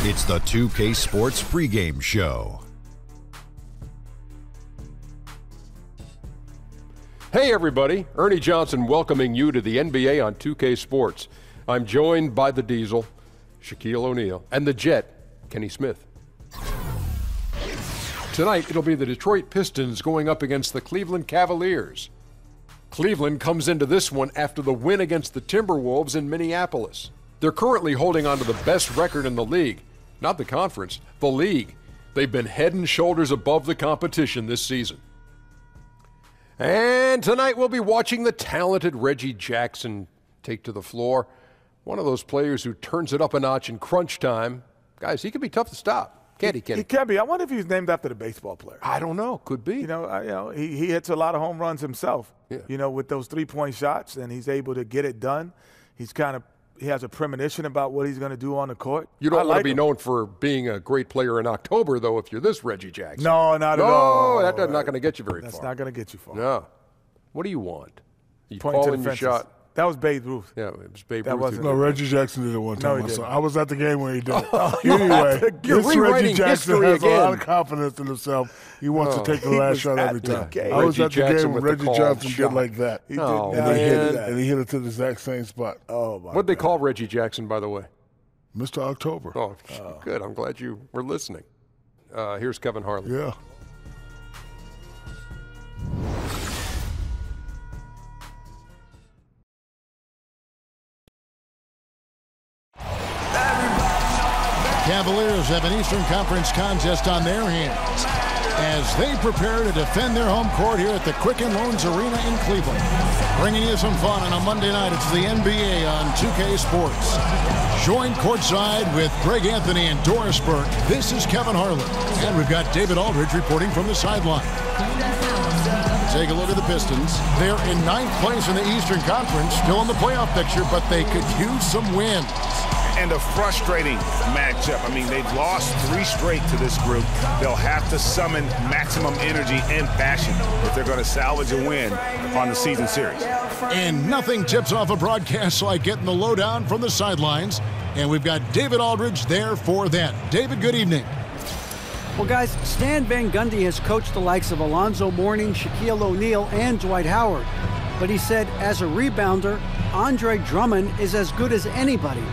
It's the 2K Sports pregame show. Hey everybody, Ernie Johnson welcoming you to the NBA on 2K Sports. I'm joined by the Diesel, Shaquille O'Neal, and the Jet, Kenny Smith. Tonight, it'll be the Detroit Pistons going up against the Cleveland Cavaliers. Cleveland comes into this one after the win against the Timberwolves in Minneapolis. They're currently holding on to the best record in the league. Not the conference, the league. They've been head and shoulders above the competition this season. And tonight we'll be watching the talented Reggie Jackson take to the floor. One of those players who turns it up a notch in crunch time. Guys, he can be tough to stop. Can't he, Kenny? He can be. I wonder if he's named after the baseball player. I don't know. Could be. He hits a lot of home runs himself, yeah. With those three-point shots, and he's able to get it done. He has a premonition about what he's going to do on the court. You don't want to be known for being a great player in October, though, if you're this Reggie Jackson. No, not at all. No, that's not going to get you very far. That's not going to get you far. No. What do you want? You Point to the your fences. shot. That was Babe Ruth. Yeah, it was Babe That Ruth. wasn't No, Reggie Jackson did it one time. No, he didn't. I was at the game when he did it. You're This Reggie rewriting Jackson history has a lot of again. confidence in himself. He wants to take the last shot every time. game. I was Reggie at the Jackson game when with the Reggie called Johnson shot. did like that. He Oh, did. And he hit it, that. and he hit it to the exact same spot. Oh, my What'd they God. call Reggie Jackson, by the way? Mr. October. Oh, good. I'm glad you were listening. Here's Kevin Harlan. Yeah. Cavaliers have an Eastern Conference contest on their hands as they prepare to defend their home court here at the Quicken Loans Arena in Cleveland. Bringing you some fun on a Monday night. It's the NBA on 2K Sports. Joined courtside with Greg Anthony and Doris Burke. This is Kevin Harlan. And we've got David Aldridge reporting from the sideline. Take a look at the Pistons. They're in 9th place in the Eastern Conference, still in the playoff picture, but they could use some wins. And a frustrating matchup. I mean, they've lost 3 straight to this group. They'll have to summon maximum energy and passion if they're going to salvage a win on the season series. And nothing tips off a broadcast like getting the lowdown from the sidelines. And we've got David Aldridge there for that. David, good evening. Well, guys, Stan Van Gundy has coached the likes of Alonzo Mourning, Shaquille O'Neal, and Dwight Howard. But he said, as a rebounder, Andre Drummond is as good as anybody,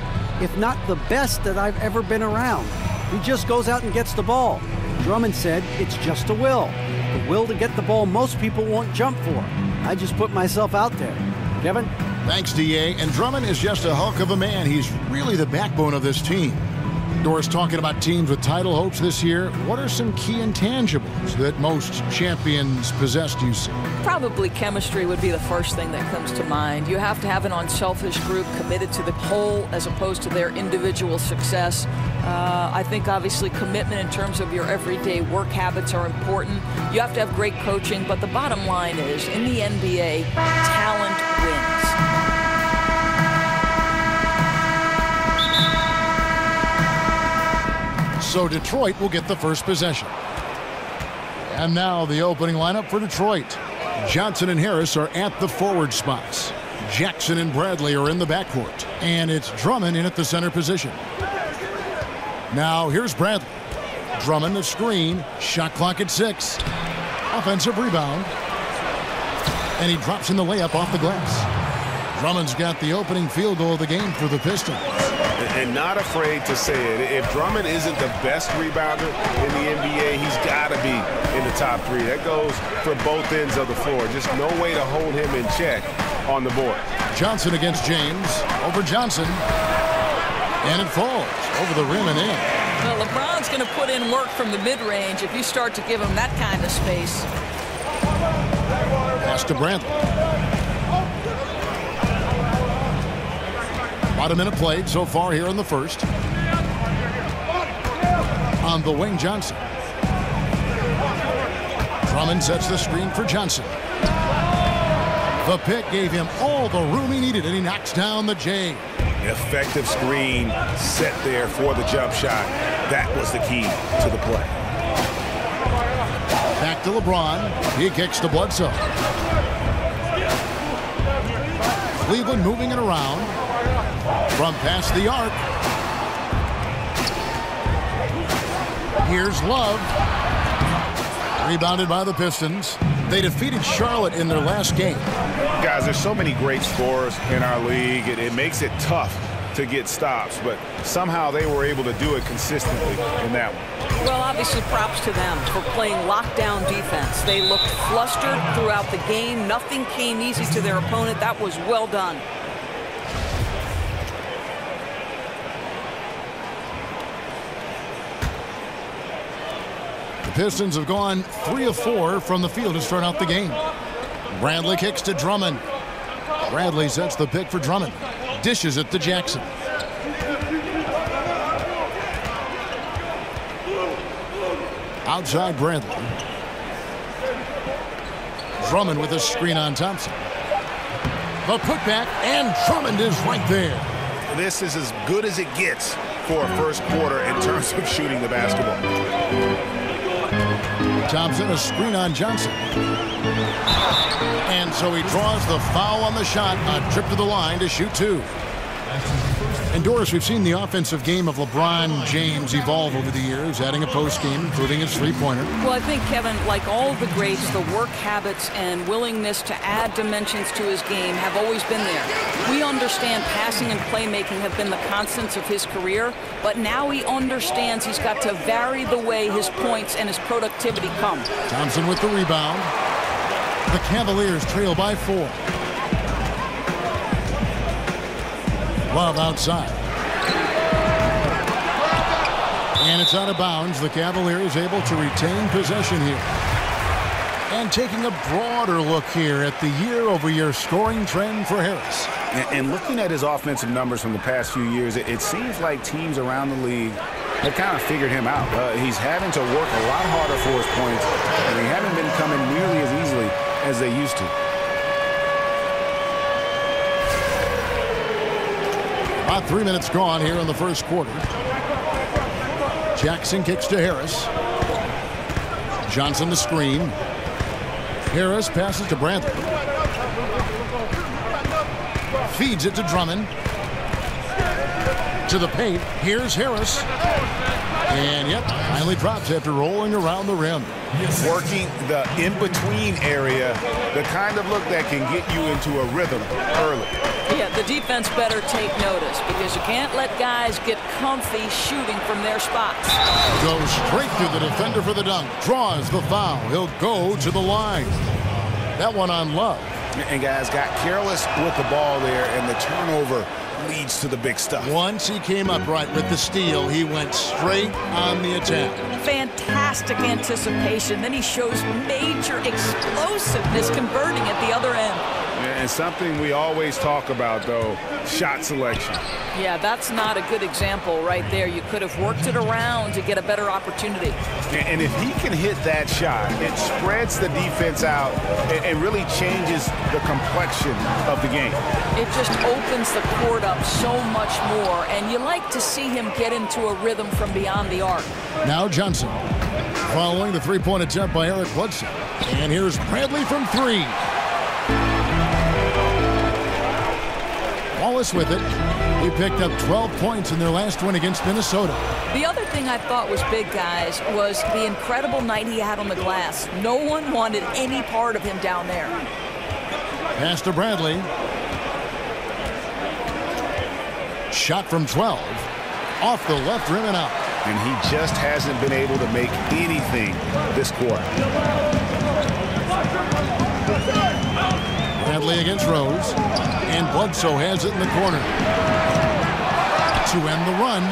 if not the best that I've ever been around. He just goes out and gets the ball. Drummond said it's just a will. The will to get the ball most people won't jump for. I just put myself out there. Kevin? Thanks, D.A. And Drummond is just a hulk of a man. He's really the backbone of this team. Doris, talking about teams with title hopes this year, what are some key intangibles that most champions possess, do you see? Probably chemistry would be the first thing that comes to mind. You have to have an unselfish group committed to the whole as opposed to their individual success. I think obviously commitment in terms of your everyday work habits are important. You have to have great coaching, but the bottom line is, in the NBA, talent wins. So Detroit will get the first possession. And now the opening lineup for Detroit. Johnson and Harris are at the forward spots. Jackson and Bradley are in the backcourt. And it's Drummond in at the center position. Now here's Bradley. Drummond the screen. Shot clock at 6. Offensive rebound. And he drops in the layup off the glass. Drummond's got the opening field goal of the game for the Pistons. And not afraid to say it. If Drummond isn't the best rebounder in the NBA, he's got to be in the top 3. That goes for both ends of the floor. Just no way to hold him in check on the board. Johnson against James. Over Johnson. And it falls over the rim and in. Well, LeBron's going to put in work from the mid-range if you start to give him that kind of space. Pass to Bradley. About a minute played so far here in the first. On the wing, Johnson. Drummond sets the screen for Johnson. The pick gave him all the room he needed, and he knocks down the J. Effective screen set there for the jump shot. That was the key to the play. Back to LeBron. He kicks to Bledsoe. Cleveland moving it around. From past the arc. Here's Love. Rebounded by the Pistons. They defeated Charlotte in their last game. Guys, there's so many great scorers in our league. It makes it tough to get stops, but somehow they were able to do it consistently in that one. Well, obviously props to them for playing lockdown defense. They looked flustered throughout the game. Nothing came easy to their opponent. That was well done. The Pistons have gone 3 of 4 from the field to start out the game. Bradley kicks to Drummond. Bradley sets the pick for Drummond. Dishes it to Jackson. Outside Bradley. Drummond with a screen on Thompson. The putback, and Drummond is right there. This is as good as it gets for a first quarter in terms of shooting the basketball. Thompson, a screen on Johnson. And so he draws the foul on the shot. A trip to the line to shoot 2. And Doris, we've seen the offensive game of LeBron James evolve over the years, adding a post game, improving his three-pointer. Well, I think, Kevin, like all the greats, the work habits and willingness to add dimensions to his game have always been there. We understand passing and playmaking have been the constants of his career, but now he understands he's got to vary the way his points and his productivity come. Thompson with the rebound. The Cavaliers trail by 4. Love outside. And it's out of bounds. The Cavaliers able to retain possession here. And taking a broader look here at the year-over-year scoring trend for Harris. And looking at his offensive numbers from the past few years, it seems like teams around the league have kind of figured him out. He's having to work a lot harder for his points, and they haven't been coming nearly as easily as they used to. About 3 minutes gone here in the first quarter. Jackson kicks to Harris. Johnson the screen. Harris passes to Bradley. Feeds it to Drummond. To the paint. Here's Harris. And yep, finally drops after rolling around the rim. Working the in-between area, the kind of look that can get you into a rhythm early. Yeah, the defense better take notice because you can't let guys get comfy shooting from their spots. Goes straight through the defender for the dunk. Draws the foul. He'll go to the line. That one on Love. And guys got careless with the ball there, and the turnover leads to the big stuff. Once he came upright with the steal, he went straight on the attack. Fantastic anticipation. Then he shows major explosiveness converting at the other end. And something we always talk about, though, shot selection. Yeah, that's not a good example right there. You could have worked it around to get a better opportunity. And if he can hit that shot, it spreads the defense out and really changes the complexion of the game. It just opens the court up so much more, and you like to see him get into a rhythm from beyond the arc. Now Johnson following the three-point attempt by Eric Bledsoe. And here's Bradley from 3. Wallace with it. He picked up 12 points in their last win against Minnesota. The other thing I thought was big, guys, was the incredible night he had on the glass. No one wanted any part of him down there. Pass to Bradley. Shot from 12. Off the left rim and out. And he just hasn't been able to make anything this quarter. Bradley against Rose. And Bledsoe has it in the corner. To end the run,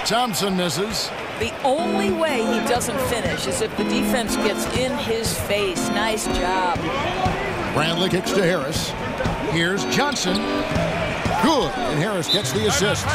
Thompson misses. The only way he doesn't finish is if the defense gets in his face. Nice job. Bradley kicks to Harris. Here's Johnson. Good. And Harris gets the assist.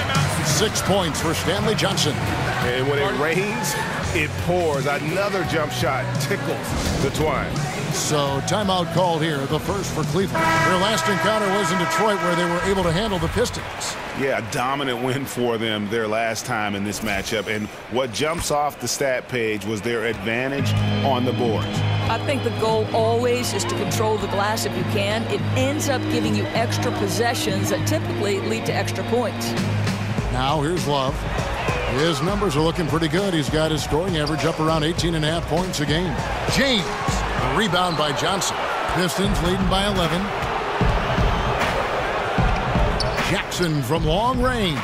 6 points for Stanley Johnson. And when it rains, it pours. Another jump shot tickles the twine. So timeout called here, the first for Cleveland. Their last encounter was in Detroit, where they were able to handle the Pistons. Yeah, a dominant win for them their last time in this matchup. And what jumps off the stat page was their advantage on the boards. I think the goal always is to control the glass if you can. It ends up giving you extra possessions that typically lead to extra points. Now here's Love. His numbers are looking pretty good. He's got his scoring average up around 18.5 points a game. James, a rebound by Johnson. Pistons leading by 11. Jackson from long range.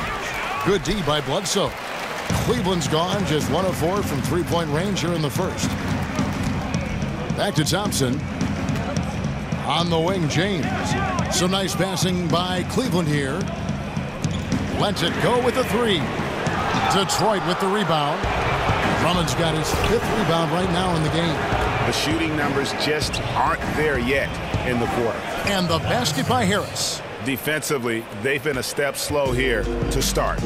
Good D by Bledsoe. Cleveland's gone just 1 of 4 from three-point range here in the first. Back to Thompson. On the wing, James. Some nice passing by Cleveland here. Lets it go with the three. Detroit with the rebound. Drummond's got his 5th rebound right now in the game. The shooting numbers just aren't there yet in the quarter. And the basket by Harris. Defensively, they've been a step slow here to start.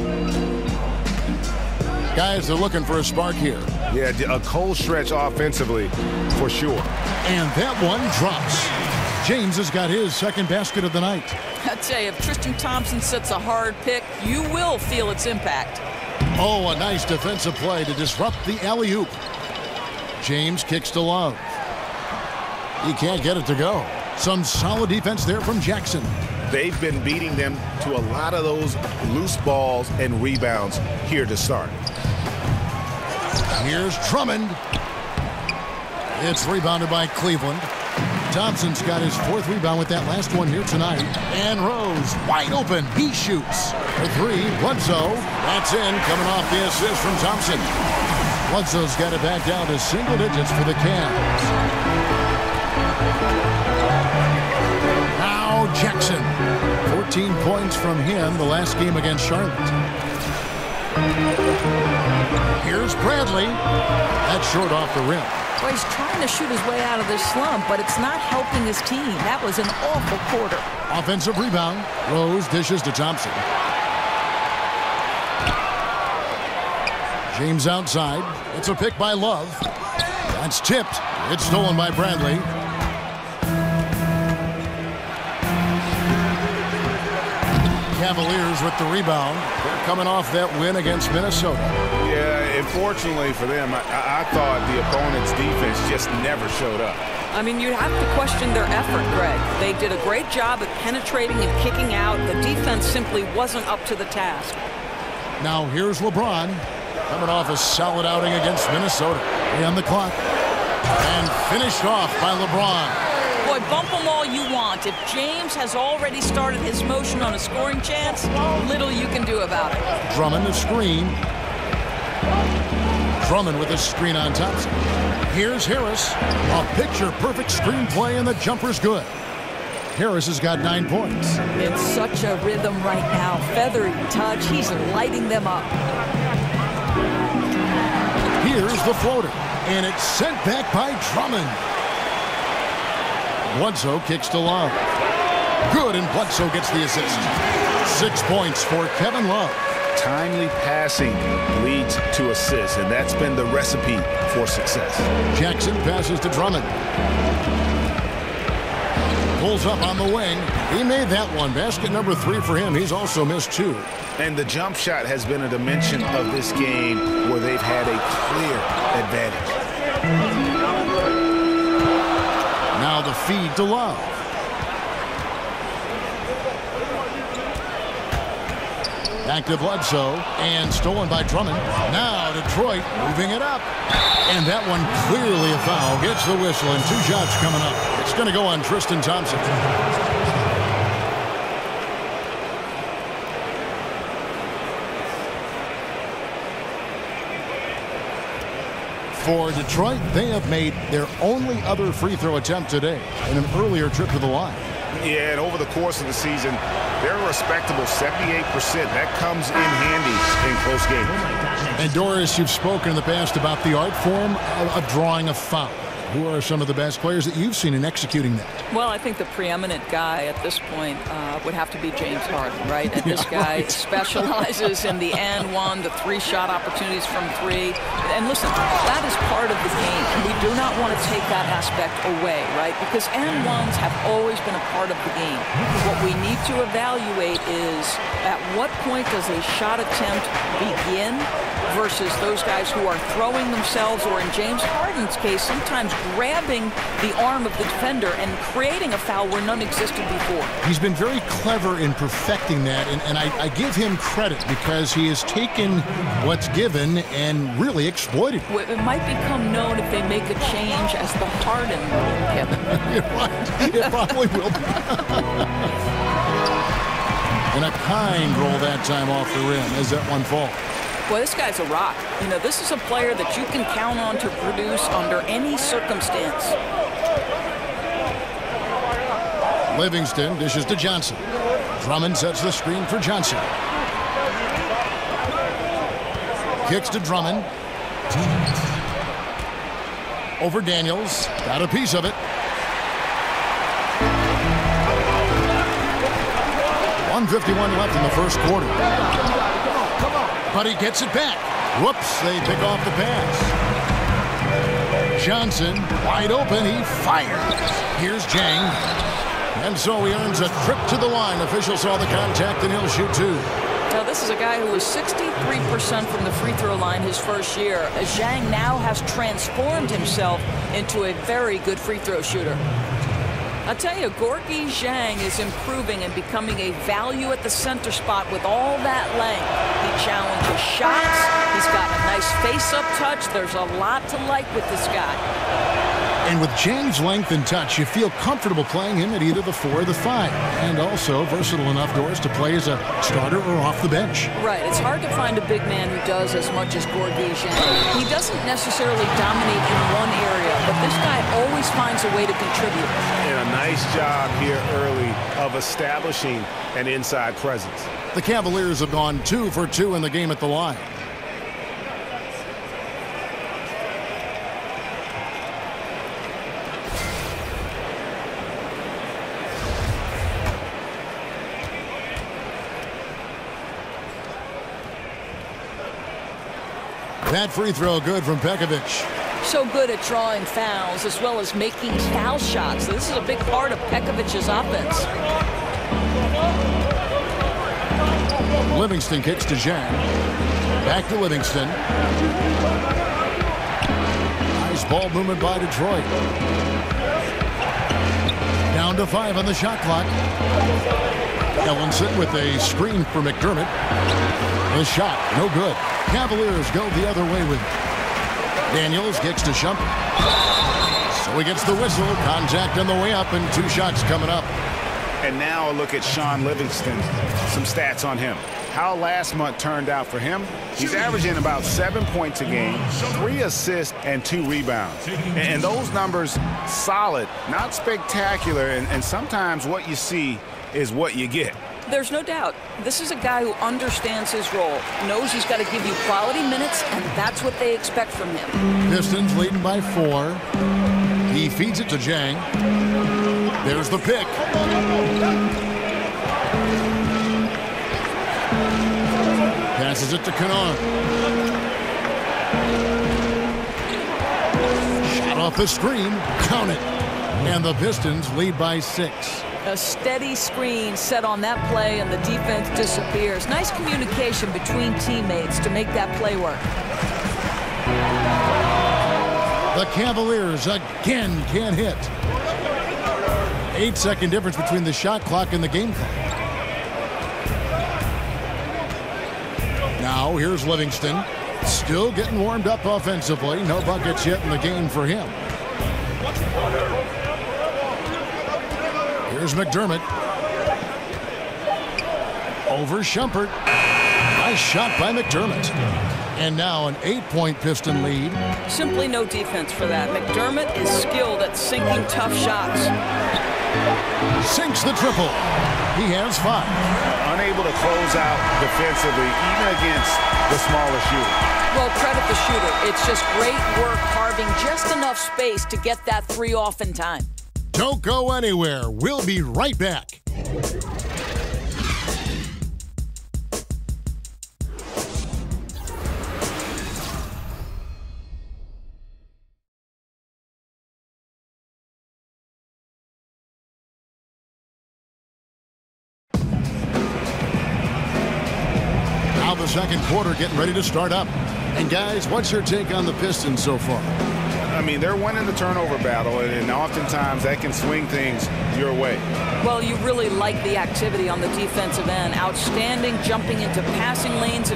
Guys are looking for a spark here. Yeah, a cold stretch offensively for sure. And that one drops. James has got his 2nd basket of the night. I tell you, if Tristan Thompson sets a hard pick, you will feel its impact. Oh, a nice defensive play to disrupt the alley-oop. James kicks to Love. He can't get it to go. Some solid defense there from Jackson. They've been beating them to a lot of those loose balls and rebounds here to start. Here's Drummond. It's rebounded by Cleveland. Thompson's got his 4th rebound with that last one here tonight. And Rose wide open. He shoots. For 3, Bledsoe. That's in, coming off the assist from Thompson. Bledsoe's got it back down to single digits for the Cavs. Now Jackson. 14 points from him the last game against Charlotte. Here's Bradley. That's short off the rim. Well, he's trying to shoot his way out of this slump, but it's not helping his team. That was an awful quarter. Offensive rebound. Rose dishes to Thompson. James outside. It's a pick by Love. That's tipped. It's stolen by Bradley. Cavaliers with the rebound. They're coming off that win against Minnesota. Yeah, unfortunately for them, I thought the opponent's defense just never showed up. I mean, you'd have to question their effort, Greg. They did a great job at penetrating and kicking out. The defense simply wasn't up to the task. Now here's LeBron coming off a solid outing against Minnesota. And the clock. And finished off by LeBron. Boy, bump them all you want. If James has already started his motion on a scoring chance, little you can do about it. Drummond the screen. Drummond with a screen on Thompson. Here's Harris. A picture-perfect screenplay, and the jumper's good. Harris has got 9 points. In such a rhythm right now. Feathery touch. He's lighting them up. Here's the floater. And it's sent back by Drummond. Bledsoe kicks to Love. Good, and Bledsoe gets the assist. 6 points for Kevin Love. Timely passing leads to assists, and that's been the recipe for success. Jackson passes to Drummond. Pulls up on the wing. He made that one. Basket number 3 for him. He's also missed 2. And the jump shot has been a dimension of this game where they've had a clear advantage. Now the feed to Love. Back to Bledsoe, and stolen by Drummond. Now Detroit moving it up. And that one clearly a foul. Gets the whistle, and 2 shots coming up. It's going to go on Tristan Thompson. For Detroit, they have made their only other free throw attempt today in an earlier trip to the line. Yeah, and over the course of the season, they're a respectable 78%. That comes in handy in close games. And Doris, you've spoken in the past about the art form of drawing a foul. Who are some of the best players that you've seen in executing that? Well, I think the preeminent guy at this point would have to be James Harden, right? And this guy specializes in the and one, the 3-shot opportunities from 3. And listen, that is part of the game. We do not not want to take that aspect away, right? Because and ones have always been a part of the game. What we need to evaluate is at what point does a shot attempt begin versus those guys who are throwing themselves, or in James Harden's case, sometimes grabbing the arm of the defender and creating a foul where none existed before. He's been very clever in perfecting that, and I give him credit because he has taken what's given and really exploited it. It might become known if they make a change as the Harden rule, Kevin. You're right. It probably will be. And a kind roll that time off the rim as that one falls. Boy, this guy's a rock. You know, this is a player that you can count on to produce under any circumstance. Livingston dishes to Johnson. Drummond sets the screen for Johnson. Kicks to Drummond. Over Daniels. Got a piece of it. 1:51 left in the first quarter. But he gets it back. Whoops, they pick off the pass. Johnson, wide open, he fires. Here's Jang. And so he earns a trip to the line. Officials saw the contact and he'll shoot two. Now, this is a guy who was 63% from the free throw line his first year, as Zhang now has transformed himself into a very good free throw shooter. I'll tell you, Gorgui Zhang is improving and becoming a value at the center spot with all that length. He challenges shots. He's got a nice face-up touch. There's a lot to like with this guy. And with Zhang's length and touch, you feel comfortable playing him at either the 4 or the 5. And also versatile enough, Doris, to play as a starter or off the bench. Right. It's hard to find a big man who does as much as Gorgui Zhang. He doesn't necessarily dominate in one area, but this guy always finds a way to contribute. And a nice job here early of establishing an inside presence. The Cavaliers have gone 2 for 2 in the game at the line. That free throw good from Pekovic. So good at drawing fouls as well as making foul shots. This is a big part of Pekovic's offense. Livingston kicks to Zhang. Back to Livingston. Nice ball movement by Detroit. Down to 5 on the shot clock. Ellenson with a screen for McDermott. The shot, no good. Cavaliers go the other way with it. Daniels kicks to Shumpert. So he gets the whistle. Contact on the way up and 2 shots coming up. And now a look at Sean Livingston. Some stats on him. How last month turned out for him. He's averaging about 7 points a game, 3 assists, and 2 rebounds. And those numbers, solid, not spectacular. And sometimes what you see is what you get. There's no doubt. This is a guy who understands his role, knows he's got to give you quality minutes, and that's what they expect from him. Pistons leading by 4. He feeds it to Zhang. There's the pick. Passes it to Kanon. Shot off the screen. Count it. And the Pistons lead by 6. A steady screen set on that play, and the defense disappears. Nice communication between teammates to make that play work. The Cavaliers again can't hit. 8-second difference between the shot clock and the game clock. Now here's Livingston. Still getting warmed up offensively. No buckets yet in the game for him. Here's McDermott. Over Shumpert. Nice shot by McDermott. And now an 8-point Piston lead. Simply no defense for that. McDermott is skilled at sinking tough shots. Sinks the triple. He has 5. Unable to close out defensively, even against the smaller shooter. Well, credit the shooter. It's just great work carving just enough space to get that 3 off in time. Don't go anywhere. We'll be right back. second quarter getting ready to start up. And guys, what's your take on the Pistons so far? I mean, they're winning the turnover battle, and oftentimes that can swing things your way. Well, you really like the activity on the defensive end. Outstanding jumping into passing lanes.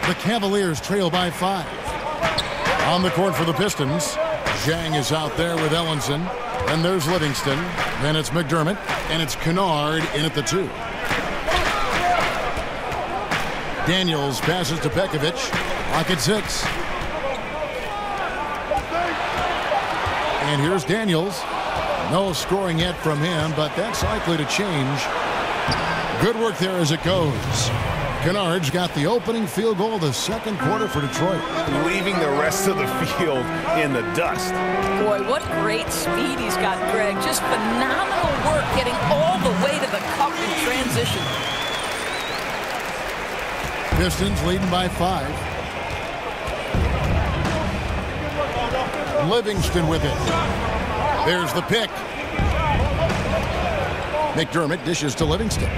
The Cavaliers trail by 5. On the court for the Pistons, Zhang is out there with Ellenson. And there's Livingston. Then it's McDermott. And it's Kennard in at the 2. Daniels passes to Pekovic. Clock at 6. And here's Daniels. No scoring yet from him, but that's likely to change. Good work there as it goes. Kennard's got the opening field goal of the second quarter for Detroit. Leaving the rest of the field in the dust. Boy, what great speed he's got, Greg. Just phenomenal work getting all the way to the cup in transition. Pistons leading by 5. Livingston with it. There's the pick. McDermott dishes to Livingston.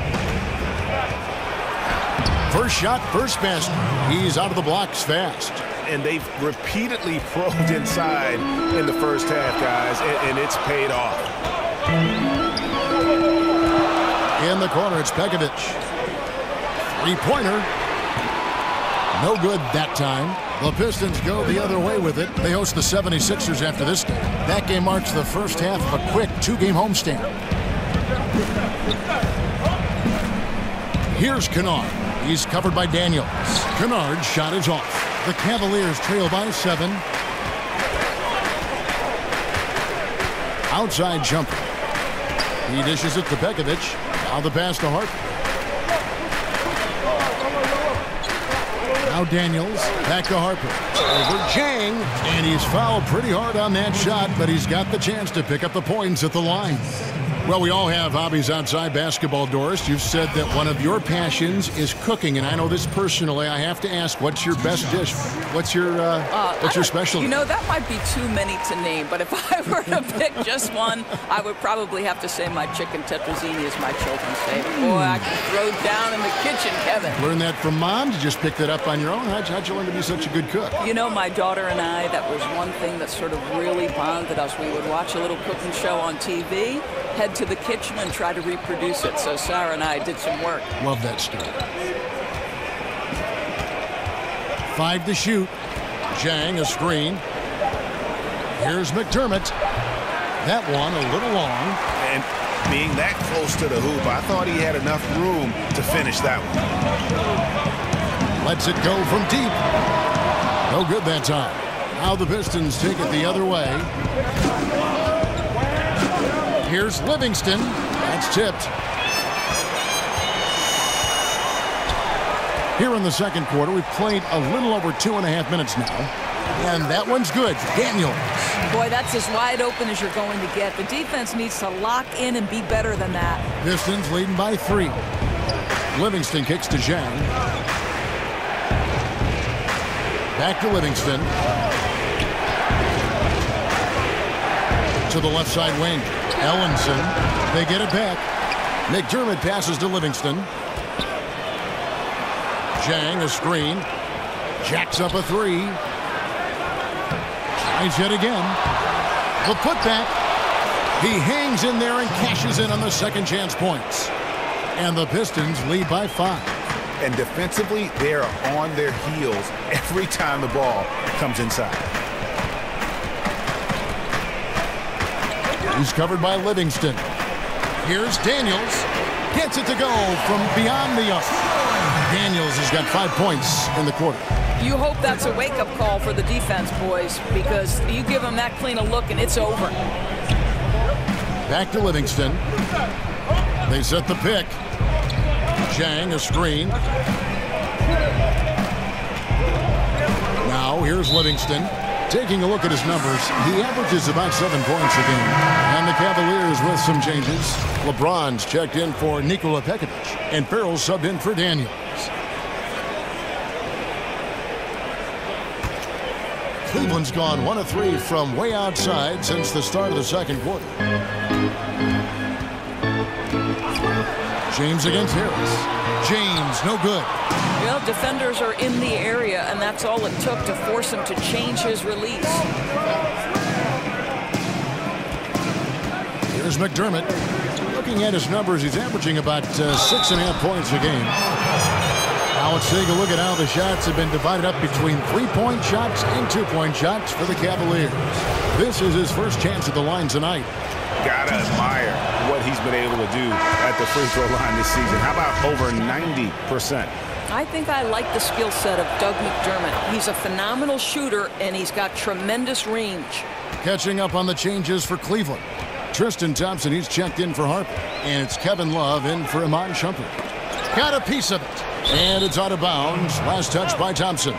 First shot, first basket. He's out of the blocks fast. And they've repeatedly probed inside in the first half, guys, and it's paid off. In the corner, it's Pekovic. Three-pointer. No good that time. The Pistons go the other way with it. They host the 76ers after this game. That game marks the first half of a quick 2-game homestand. Here's Kennard. He's covered by Daniels. Kennard's shot is off. The Cavaliers trail by 7. Outside jumper. He dishes it to Pekovic. Now the pass to Harper. Now Daniels. Back to Harper. Over Zhang. And he's fouled pretty hard on that shot, but he's got the chance to pick up the points at the line. Well, we all have hobbies outside basketball, Doris. You've said that one of your passions is cooking, and I know this personally. I have to ask, what's your best dish? What's your specialty? You know, that might be too many to name, but if I were to pick just one, I would probably have to say my chicken tetrazzini is my children's favorite. Boy, I can throw down in the kitchen, Kevin. Learn that from Mom? Did you just pick that up on your own? How'd you learn to be such a good cook? You know, my daughter and I, that was one thing that sort of really bonded us. We would watch a little cooking show on TV, head to the kitchen and try to reproduce it. So Sarah and I did some work. Love that story. 5 to shoot. Zhang a screen. Here's McDermott. That one a little long. And being that close to the hoop, I thought he had enough room to finish that one. Lets it go from deep. No good that time. Now the Pistons take it the other way. Here's Livingston. That's tipped. Here in the second quarter, we've played a little over 2.5 minutes now. And that one's good. Daniels. Boy, that's as wide open as you're going to get. The defense needs to lock in and be better than that. Pistons leading by 3. Livingston kicks to Zhang. Back to Livingston. To the left side wing. Ellenson. They get it back. McDermott passes to Livingston. Zhang a screen. Jacks up a 3. Tries yet again. The putback. He hangs in there and cashes in on the second chance points. And the Pistons lead by 5. And defensively, they are on their heels every time the ball comes inside. He's covered by Livingston. Here's Daniels. Gets it to go from beyond the arc. Daniels has got 5 points in the quarter. You hope that's a wake-up call for the defense, boys, because you give them that clean a look and it's over. Back to Livingston. They set the pick. Zhang a screen. Now here's Livingston. Taking a look at his numbers, he averages about 7 points a game. And the Cavaliers with some changes. LeBron's checked in for Nikola Pekovic, and Farrell's subbed in for Daniels. Cleveland's gone 1 of 3 from way outside since the start of the second quarter. James against Harris. James, no good. Well, defenders are in the area, and that's all it took to force him to change his release. Here's McDermott. Looking at his numbers, he's averaging about 6.5 points a game. Now let's take a look at how the shots have been divided up between 3-point shots and 2-point shots for the Cavaliers. This is his first chance at the line tonight. Gotta admire what he's been able to do at the free throw line this season. How about over 90%? I think I like the skill set of Doug McDermott. He's a phenomenal shooter, and he's got tremendous range. Catching up on the changes for Cleveland. Tristan Thompson, he's checked in for Harper. And it's Kevin Love in for Iman Shumpert. Got a piece of it. And it's out of bounds. Last touch by Thompson.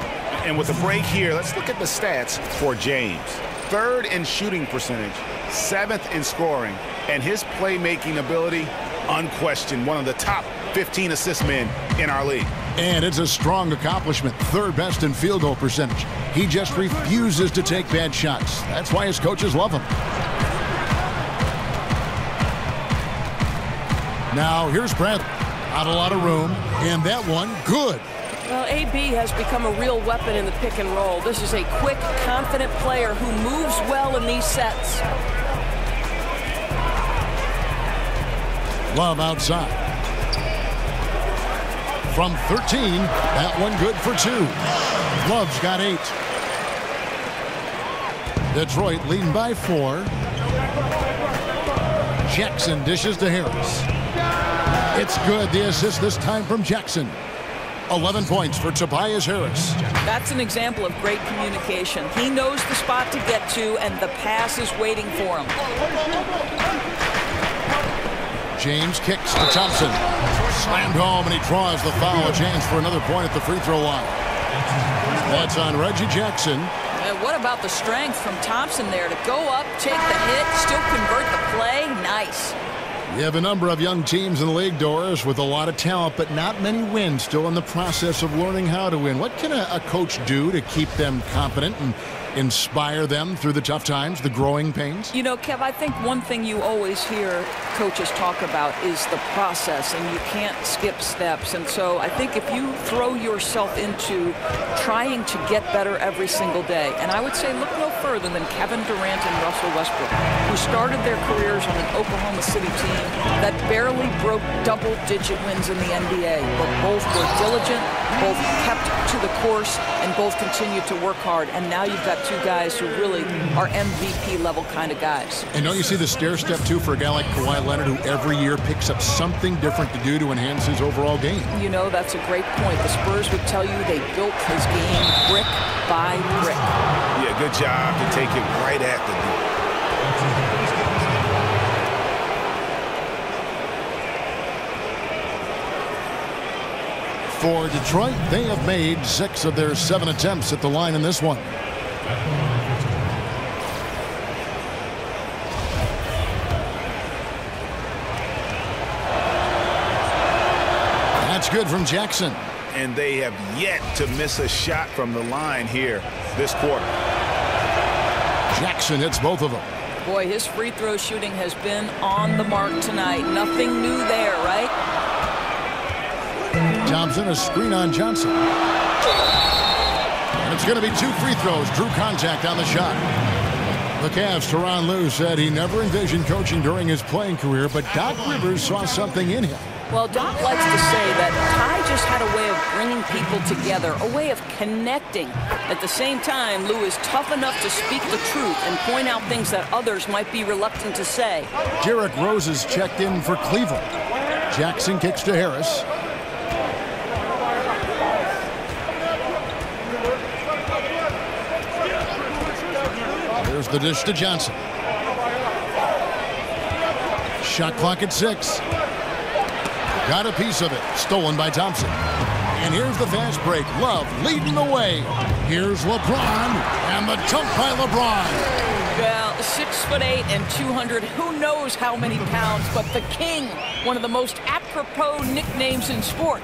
And with the break here, let's look at the stats for James. 3rd in shooting percentage, 7th in scoring, and his playmaking ability, unquestioned, one of the top 15 assist men in our league. And it's a strong accomplishment. 3rd best in field goal percentage. He just refuses to take bad shots. That's why his coaches love him. Now here's Bradley. Not a lot of room, and that one, good. Well, AB has become a real weapon in the pick and roll. This is a quick, confident player who moves well in these sets. Love outside. From 13, that one good for 2. Love's got 8. Detroit leading by 4. Jackson dishes to Harris. It's good. The assist this time from Jackson. 11 points for Tobias Harris. That's an example of great communication. He knows the spot to get to, and the pass is waiting for him. James kicks to Thompson. Slammed home, and he draws the foul. A chance for another point at the free throw line. That's on Reggie Jackson. And what about the strength from Thompson there to go up, take the hit, still convert the play? Nice. You have a number of young teams in the league, Doris, with a lot of talent, but not many wins. Still in the process of learning how to win. What can a coach do to keep them confident and inspire them through the tough times, the growing pains? You know, Kev, I think one thing you always hear coaches talk about is the process, and you can't skip steps. And so I think if you throw yourself into trying to get better every single day, and I would say look no further than Kevin Durant and Russell Westbrook, who started their careers on an Oklahoma City team that barely broke double-digit wins in the NBA, but both were diligent, both kept to the course, and both continued to work hard. And now you've got 2 guys who really are MVP-level kind of guys. And don't you see the stair step, too, for a guy like Kawhi Leonard, who every year picks up something different to do to enhance his overall game? You know, that's a great point. The Spurs would tell you they built his game brick by brick. Yeah, good job to take it right at the door. For Detroit, they have made 6 of their 7 attempts at the line in this one. That's good from Jackson. And they have yet to miss a shot from the line here this quarter. Jackson hits both of them. Boy, his free throw shooting has been on the mark tonight. Nothing new there, right? Thompson, a screen on Johnson. And it's going to be 2 free throws. Drew contact on the shot. The Cavs' Tyronn Lue said he never envisioned coaching during his playing career, but Doc Rivers saw something in him. Well, Doc likes to say that Ty just had a way of bringing people together, a way of connecting. At the same time, Lue is tough enough to speak the truth and point out things that others might be reluctant to say. Derrick Rose is checked in for Cleveland. Jackson kicks to Harris. There's the dish to Johnson. Shot clock at 6. Got a piece of it. Stolen by Thompson. And here's the fast break. Love leading the way. Here's LeBron. And the jump by LeBron. Well, 6'8" and 200. Who knows how many pounds, but the King, one of the most apropos nicknames in sport.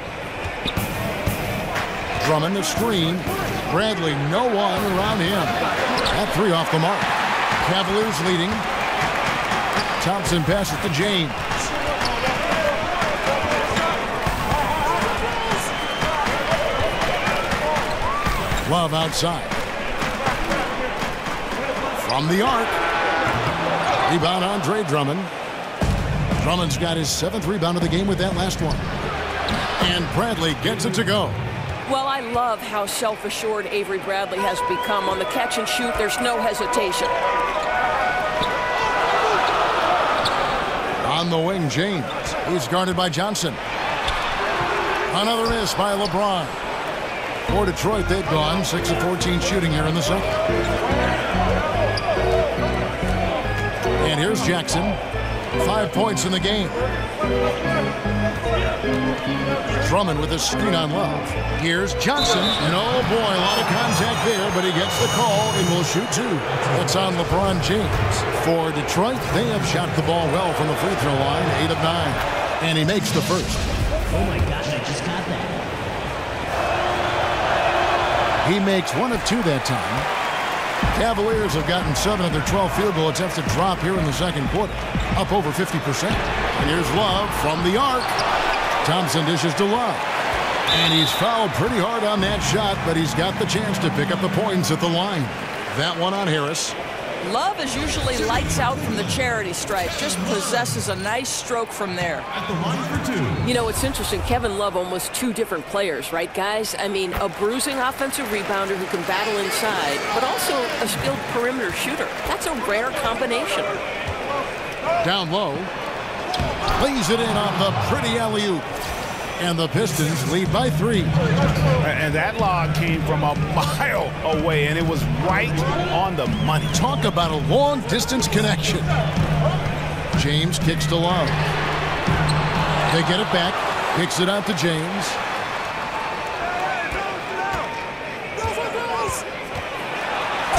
Drummond the screen. Bradley, no one around him. That three off the mark. Cavaliers leading. Thompson passes to James. Love outside. From the arc. Rebound, Andre Drummond. Drummond's got his 7th rebound of the game with that last one. And Bradley gets it to go. Well, I love how self-assured Avery Bradley has become. On the catch and shoot, there's no hesitation. On the wing, James. He's guarded by Johnson. Another miss by LeBron. For Detroit, they've gone 6 of 14 shooting here in the second. And here's Jackson. 5 points in the game. Drummond with a screen on Love. Here's Johnson. And oh boy, a lot of contact there, but he gets the call and will shoot 2. That's on LeBron James. For Detroit, they have shot the ball well from the free throw line, 8 of 9. And he makes the first. Oh my gosh, I just got that. He makes 1 of 2 that time. Cavaliers have gotten 7 of their 12 field goal attempts to drop here in the second quarter, up over 50%. And here's Love from the arc. Thompson dishes to Love. And he's fouled pretty hard on that shot, but he's got the chance to pick up the points at the line. That one on Harris. Love is usually lights out from the charity stripe, just possesses a nice stroke from there. At the line for 2. You know, it's interesting. Kevin Love almost 2 different players, right, guys? I mean, a bruising offensive rebounder who can battle inside, but also a skilled perimeter shooter. That's a rare combination. Down low. Lays it in on the pretty alley-oop. And the Pistons lead by 3. And that lob came from a mile away, and it was right on the money. Talk about a long-distance connection. James kicks to Love. They get it back. Kicks it out to James.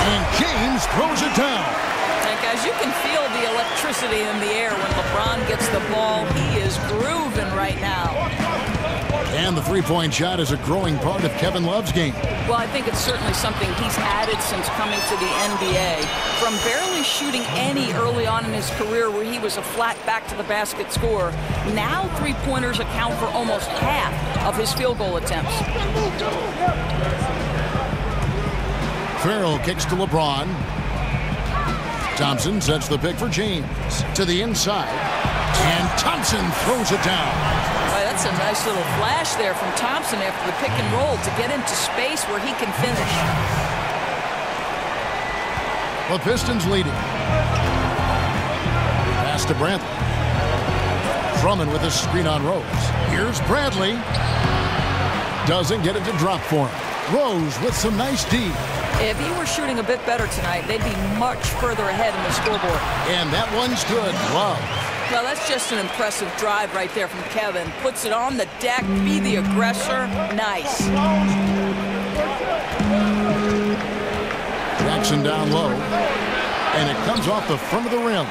And James throws it down. And guys, you can feel the electricity in the air when LeBron gets the ball. He is grooving right now. And the three-point shot is a growing part of Kevin Love's game. Well, I think it's certainly something he's added since coming to the NBA. From barely shooting any early on in his career where he was a flat back-to-the-basket scorer, now three-pointers account for almost half of his field goal attempts. Farrell kicks to LeBron. Thompson sets the pick for James. To the inside. And Thompson throws it down. Boy, that's a nice little flash there from Thompson after the pick and roll to get into space where he can finish. The Pistons leading. Pass to Bradley. Drummond with a screen on Rose. Here's Bradley. Doesn't get it to drop for him. Rose with some nice D. If he were shooting a bit better tonight, they'd be much further ahead in the scoreboard. And that one's good. Love. Well, that's just an impressive drive right there from Kevin. Puts it on the deck, be the aggressor. Nice. Jackson down low. And it comes off the front of the rim.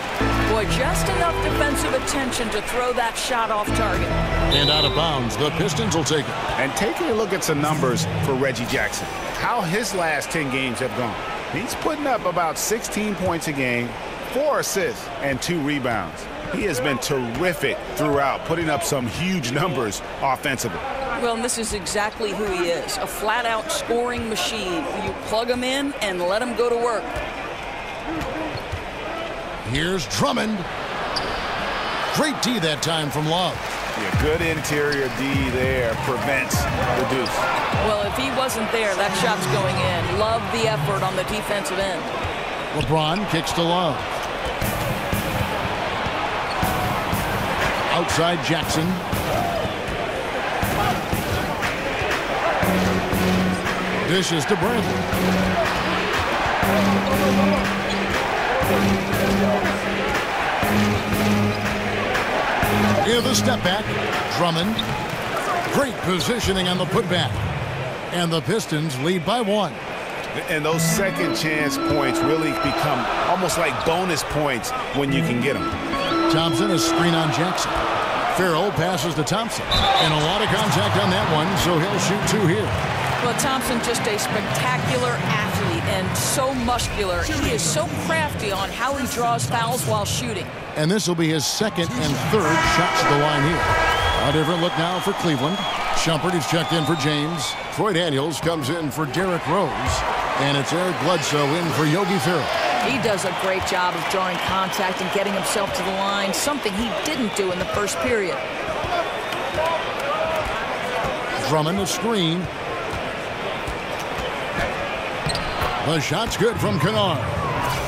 Boy, just enough defensive attention to throw that shot off target. And out of bounds. The Pistons will take it. And taking a look at some numbers for Reggie Jackson. How his last 10 games have gone. He's putting up about 16 points a game, 4 assists, and 2 rebounds. He has been terrific throughout, putting up some huge numbers offensively. Well, and this is exactly who he is, a flat-out scoring machine. You plug him in and let him go to work. Here's Drummond. Great D that time from Love. Yeah, good interior D there prevents the deuce. Well, if he wasn't there, that shot's going in. Love the effort on the defensive end. LeBron kicks to Love. Outside Jackson. Dishes to Bradley. Here the step back. Drummond. Great positioning on the putback. And the Pistons lead by 1. And those second chance points really become almost like bonus points when you can get them. Thompson, a screen on Jackson. Farrell passes to Thompson. And a lot of contact on that one, so he'll shoot 2 here. Well, Thompson, just a spectacular athlete and so muscular. He is so crafty on how he draws fouls while shooting. And this will be his second and third shots at the line here. A different look now for Cleveland. Shumpert is checked in for James. Troy Daniels comes in for Derrick Rose. And it's Eric Bledsoe in for Yogi Ferrell. He does a great job of drawing contact and getting himself to the line, something he didn't do in the first period. Drummond a screen. The shot's good from Kennard.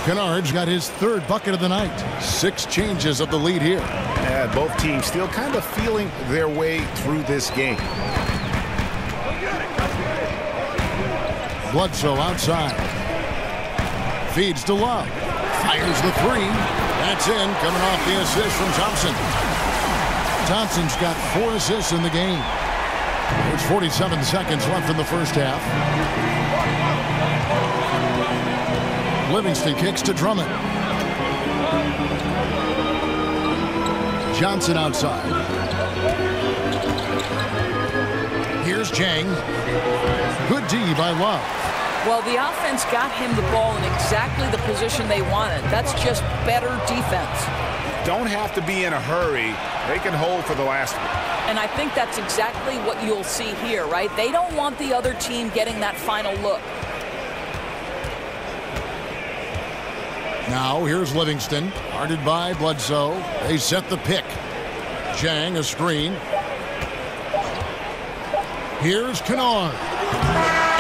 Kennard's got his third bucket of the night. 6 changes of the lead here. Yeah, both teams still kind of feeling their way through this game. Bledsoe outside. Feeds to Love. Fires the 3. That's in, coming off the assist from Thompson. Thompson's got 4 assists in the game. There's 47 seconds left in the first half. Livingston kicks to Drummond. Johnson outside. Here's Jang. Good D by Love. Well, the offense got him the ball in exactly the position they wanted. That's just better defense. Don't have to be in a hurry. They can hold for the last one. And I think that's exactly what you'll see here, right? They don't want the other team getting that final look. Now here's Livingston, guarded by Bledsoe. They set the pick. Jang a screen. Here's Kennard.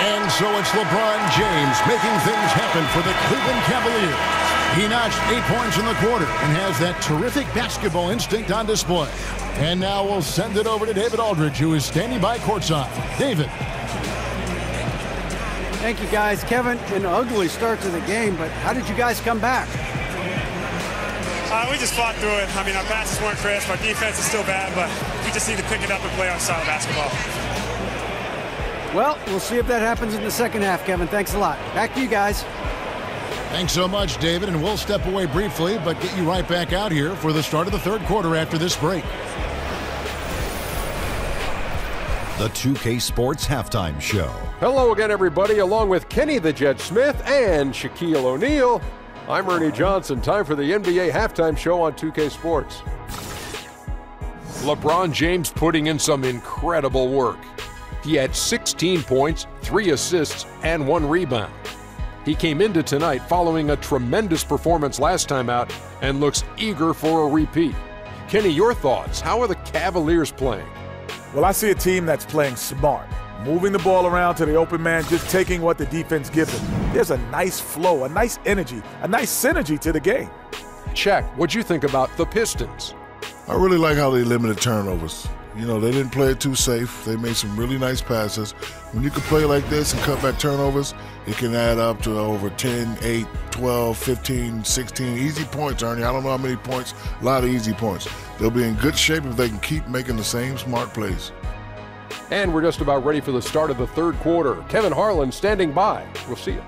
And so it's LeBron James making things happen for the Cleveland Cavaliers. He notched 8 points in the quarter and has that terrific basketball instinct on display. And now we'll send it over to David Aldridge, who is standing by courtside. David. Thank you, guys. Kevin, an ugly start to the game, but how did you guys come back? We just fought through it. I mean, our passes weren't crisp. Our defense is still bad, but we just need to pick it up and play our style of basketball. Well, we'll see if that happens in the second half, Kevin. Thanks a lot. Back to you guys. Thanks so much, David, and we'll step away briefly, but get you right back out here for the start of the third quarter after this break. The 2K Sports Halftime Show. Hello again, everybody, along with Kenny the Jet Smith and Shaquille O'Neal. I'm Ernie Johnson. Time for the NBA Halftime Show on 2K Sports. LeBron James putting in some incredible work. He had 16 points, 3 assists, and 1 rebound. He came into tonight following a tremendous performance last time out and looks eager for a repeat. Kenny, your thoughts? How are the Cavaliers playing? Well, I see a team that's playing smart, moving the ball around to the open man, just taking what the defense gives them. There's a nice flow, a nice energy, a nice synergy to the game. Check. What'd you think about the Pistons? I really like how they limited turnovers. You know, they didn't play it too safe. They made some really nice passes. When you can play like this and cut back turnovers, it can add up to over 10, 8, 12, 15, 16 easy points, Ernie. I don't know how many points, a lot of easy points. They'll be in good shape if they can keep making the same smart plays. And we're just about ready for the start of the third quarter. Kevin Harlan standing by. We'll see you.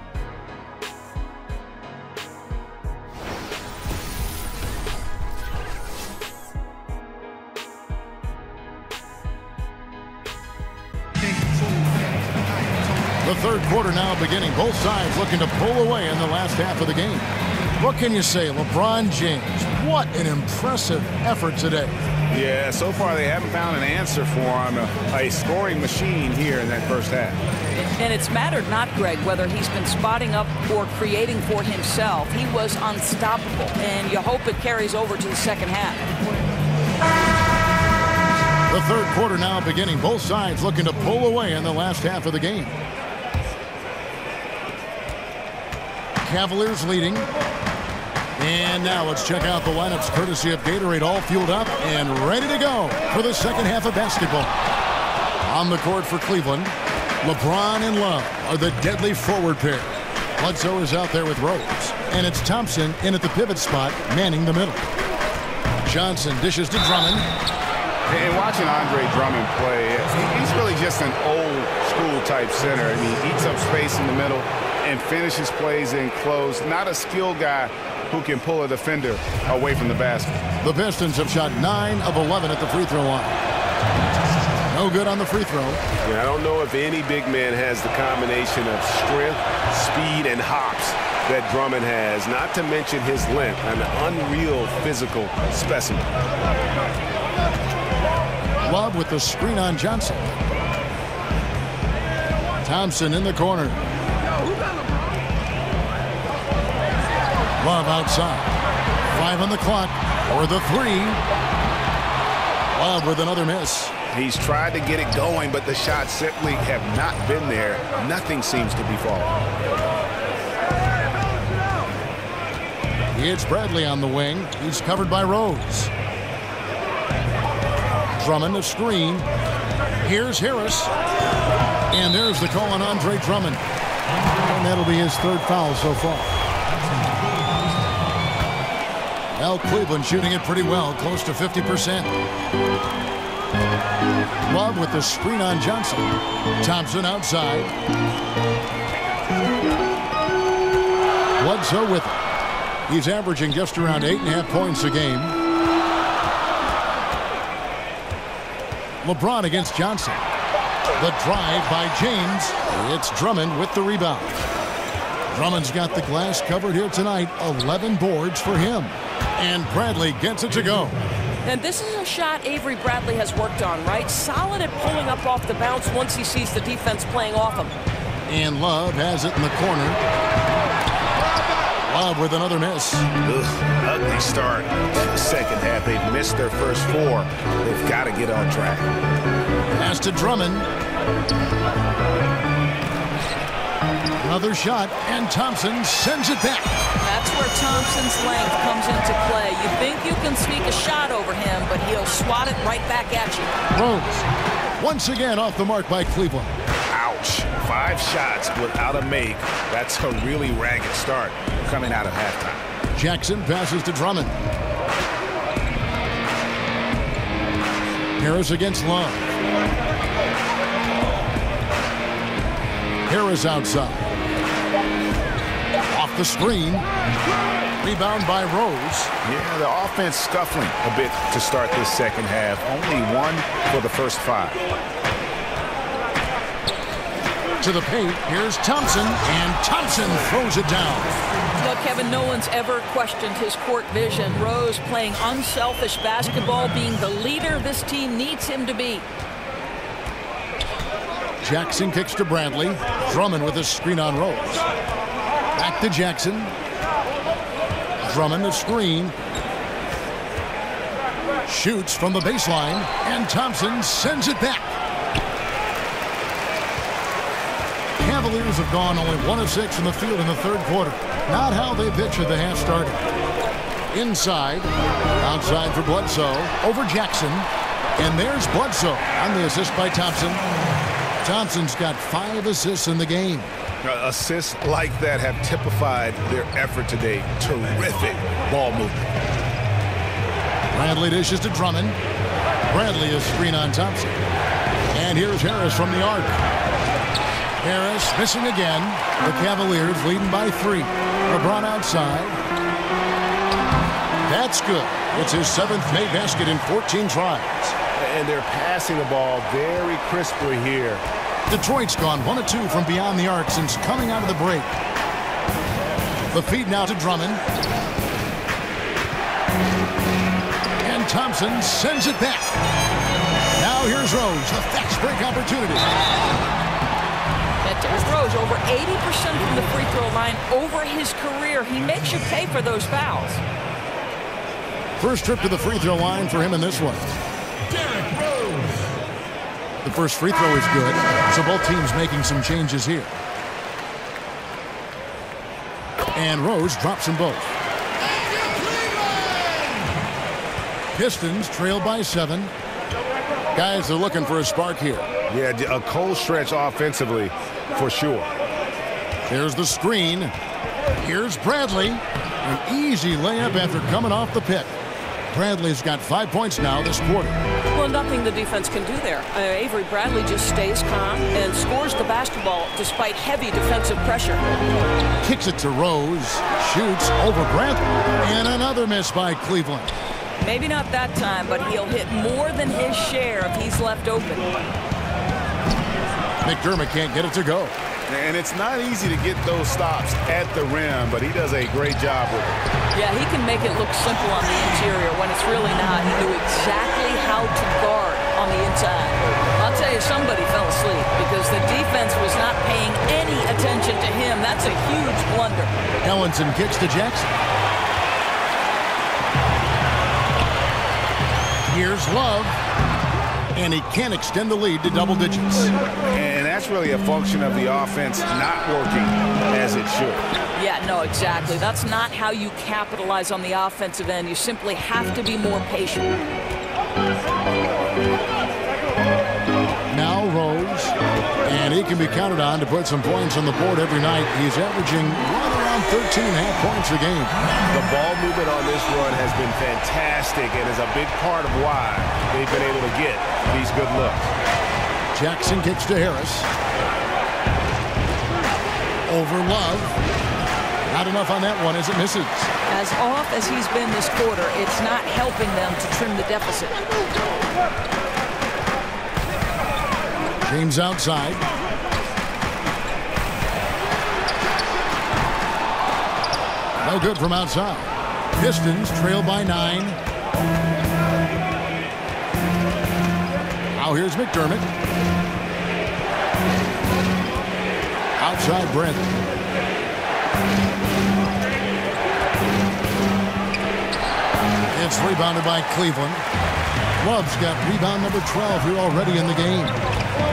The third quarter now beginning. Both sides looking to pull away in the last half of the game. What can you say? LeBron James, what an impressive effort today. Yeah, so far they haven't found an answer for him, a scoring machine here in that first half. And it's mattered not, Greg, whether he's been spotting up or creating for himself. He was unstoppable, and you hope it carries over to the second half. The third quarter now beginning. Both sides looking to pull away in the last half of the game. Cavaliers leading. And now let's check out the lineups courtesy of Gatorade, all fueled up and ready to go for the second half of basketball. On the court for Cleveland, LeBron and Love are the deadly forward pair. Bledsoe is out there with Rose. And it's Thompson in at the pivot spot, manning the middle. Johnson dishes to Drummond. And watching Andre Drummond play, he's really just an old school type center. I mean, he eats up space in the middle and finishes plays in close. Not a skilled guy who can pull a defender away from the basket. The Pistons have shot 9 of 11 at the free throw line. No good on the free throw. Yeah, I don't know if any big man has the combination of strength, speed, and hops that Drummond has, not to mention his length, an unreal physical specimen. Love with the screen on Johnson. Thompson in the corner. Love outside. 5 on the clock. Or the 3. Love with another miss. He's tried to get it going, but the shots simply have not been there. Nothing seems to be falling. It's Bradley on the wing. He's covered by Rose. Drummond a screen. Here's Harris. And there's the call on Andre Drummond. And that'll be his 3rd foul so far. Well, Cleveland shooting it pretty well, close to 50%. Love with the screen on Johnson. Thompson outside. Bledsoe with it. He's averaging just around 8.5 points a game. LeBron against Johnson. The drive by James. It's Drummond with the rebound. Drummond's got the glass covered here tonight. 11 boards for him. And Bradley gets it to go. And this is a shot Avery Bradley has worked on, right? Solid at pulling up off the bounce once he sees the defense playing off him. And Love has it in the corner. Love with another miss. Ugly start to the second half. They've missed their first 4. They've got to get on track. Pass to Drummond. Another shot, and Thompson sends it back. That's where Thompson's length comes into play. You think you can sneak a shot over him, but he'll swat it right back at you. Rose, once again off the mark by Cleveland. Ouch. 5 shots without a make. That's a really ragged start coming out of halftime. Jackson passes to Drummond. Harris against Love. Harris outside. Off the screen. Rebound by Rose. Yeah, the offense scuffling a bit to start this second half. Only 1 for the first 5. To the paint, here's Thompson, and Thompson throws it down. Look, Kevin, no one's ever questioned his court vision. Rose playing unselfish basketball, being the leader this team needs him to be. Jackson kicks to Bradley. Drummond with a screen on Rose. Back to Jackson. Drummond the screen. Shoots from the baseline, and Thompson sends it back. Cavaliers have gone only 1 of 6 from the field in the 3rd quarter. Not how they pictured the half started. Inside. Outside for Bledsoe. Over Jackson. And there's Bledsoe on the assist by Thompson. Thompson's got 5 assists in the game. Assists like that have typified their effort today. Terrific ball movement. Bradley dishes to Drummond. Bradley is screen on Thompson. And here's Harris from the arc. Harris missing again. The Cavaliers leading by 3. LeBron outside. That's good. It's his 7th made basket in 14 tries. And they're passing the ball very crisply here. Detroit's gone 1 of 2 from beyond the arc since coming out of the break. The feed now to Drummond. And Thompson sends it back. Now here's Rose. A fast break opportunity. Derrick Rose over 80% from the free throw line over his career. He makes you pay for those fouls. First trip to the free throw line for him in this one. Derrick Rose. The first free throw is good, so both teams making some changes here. And Rose drops them both. Pistons trail by 7. Guys are looking for a spark here. Yeah, a cold stretch offensively for sure. There's the screen. Here's Bradley. An easy layup after coming off the pick. Bradley's got 5 points now this quarter. Well, nothing the defense can do there. Avery Bradley just stays calm and scores the basketball despite heavy defensive pressure. Kicks it to Rose. Shoots over Bradley. And another miss by Cleveland. Maybe not that time, but he'll hit more than his share if he's left open. McDermott can't get it to go. And it's not easy to get those stops at the rim, but he does a great job with it. Yeah, he can make it look simple on the interior when it's really not. He knew exactly how to guard on the inside. I'll tell you, somebody fell asleep because the defense was not paying any attention to him. That's a huge blunder. Ellenson kicks to Jackson. Here's Love. And he can't extend the lead to double digits. And that's really a function of the offense not working as it should. Yeah, no, exactly. That's not how you capitalize on the offensive end. You simply have to be more patient. Now Rose. And he can be counted on to put some points on the board every night. He's averaging right around 13.5 points a game. The ball movement on this run has been fantastic and is a big part of why they've been able to get these good looks. Jackson kicks to Harris. Over Love. Not enough on that one as it misses. As off as he's been this quarter, it's not helping them to trim the deficit. James outside. No good from outside. Pistons trail by 9. Now here's McDermott. Outside Brent. It's rebounded by Cleveland. Love's got rebound number 12 here already in the game.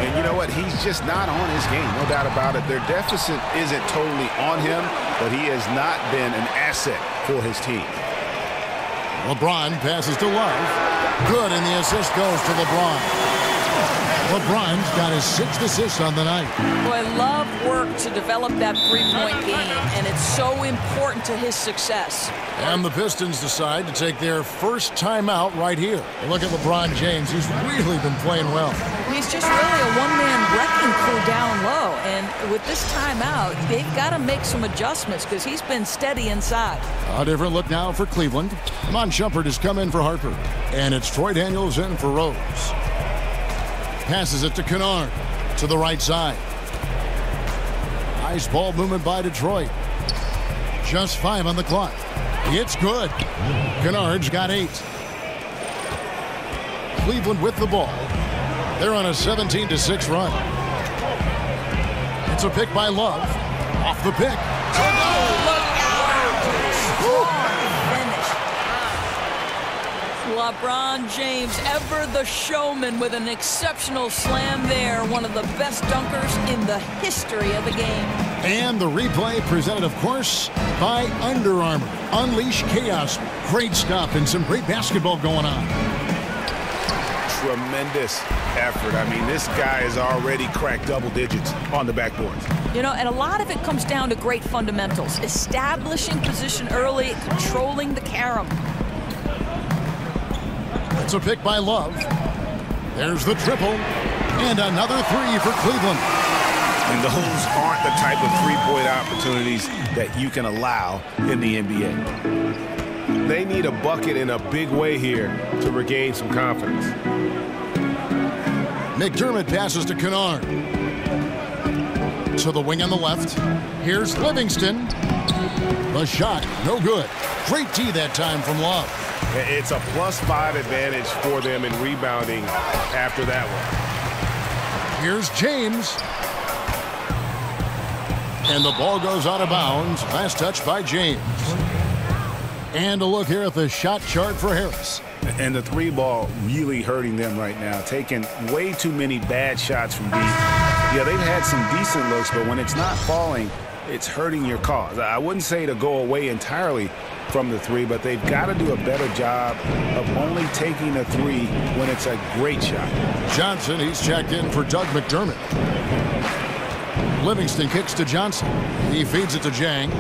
And you know what? He's just not on his game, no doubt about it. Their deficit isn't totally on him, but he has not been an asset for his team. LeBron passes to Love. Good, and the assist goes to LeBron. LeBron's got his 6th assist on the night. Boy, Love worked to develop that three-point game, and it's so important to his success. And the Pistons decide to take their first timeout right here. Look at LeBron James. He's really been playing well. He's just really a one-man wrecking crew down low, and with this timeout, they've got to make some adjustments because he's been steady inside. A different look now for Cleveland. Mon Shumpert has come in for Harper, and it's Troy Daniels in for Rose. Passes it to Kennard to the right side. Nice ball movement by Detroit. Just 5 on the clock. It's good. Kennard's got 8. Cleveland with the ball. They're on a 17-6 run. It's a pick by Love. Off the pick. LeBron James, ever the showman, with an exceptional slam there. One of the best dunkers in the history of the game. And the replay presented, of course, by Under Armour. Unleash chaos. Great stuff and some great basketball going on. Tremendous effort. I mean, this guy has already cracked double digits on the backboards. You know, and a lot of it comes down to great fundamentals. Establishing position early, controlling the carom. It's a pick by Love. There's the triple. And another 3 for Cleveland. And those aren't the type of three-point opportunities that you can allow in the NBA. They need a bucket in a big way here to regain some confidence. McDermott passes to Kennard. To the wing on the left. Here's Livingston. The shot, no good. Great D that time from Love. It's a +5 advantage for them in rebounding after that one. Here's James. And the ball goes out of bounds. Last touch by James. And a look here at the shot chart for Harris. And the 3 ball really hurting them right now. Taking way too many bad shots from deep. Yeah, they've had some decent looks, but when it's not falling, it's hurting your cause. I wouldn't say to go away entirely from the 3, but they've got to do a better job of only taking a 3 when it's a great shot. Johnson, he's checked in for Doug McDermott. Livingston kicks to Johnson. He feeds it to Jang.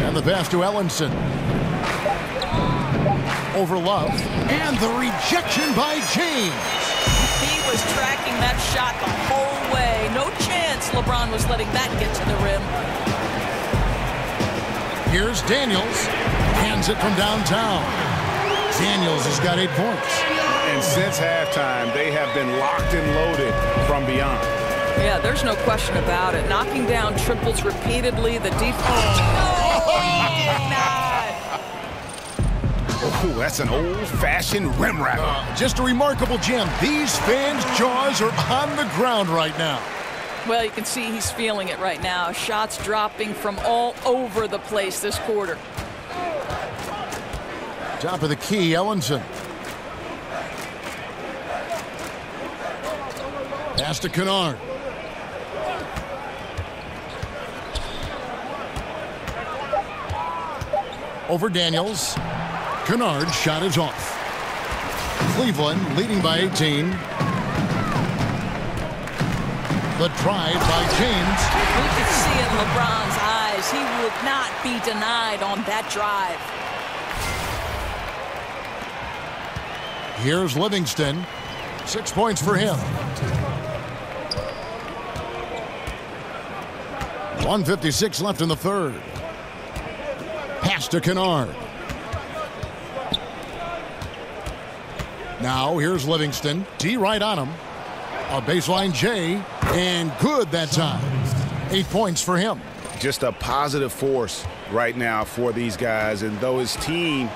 And the pass to Ellenson. Over Love. And the rejection by James. He was tracking that shot the whole way. No chance LeBron was letting that get to the rim. Here's Daniels. Hands it from downtown. Daniels has got 8 points. And since halftime, they have been locked and loaded from beyond. Yeah, there's no question about it. Knocking down triples repeatedly. The defense. Oh, he did not. Oh, that's an old-fashioned rim wrap. Just a remarkable jam. These fans' jaws are on the ground right now. Well, you can see he's feeling it right now. Shots dropping from all over the place this quarter. Top of the key, Ellenson. Pass to Kennard. Over Daniels. Kennard's shot is off. Cleveland leading by 18. The drive by James. We could see in LeBron's eyes he would not be denied on that drive. Here's Livingston. 6 points for him. 1:56 left in the third. Pass to Kennard. Now here's Livingston. D right on him. A baseline J, and good that time. 8 points for him. Just a positive force right now for these guys, and though his team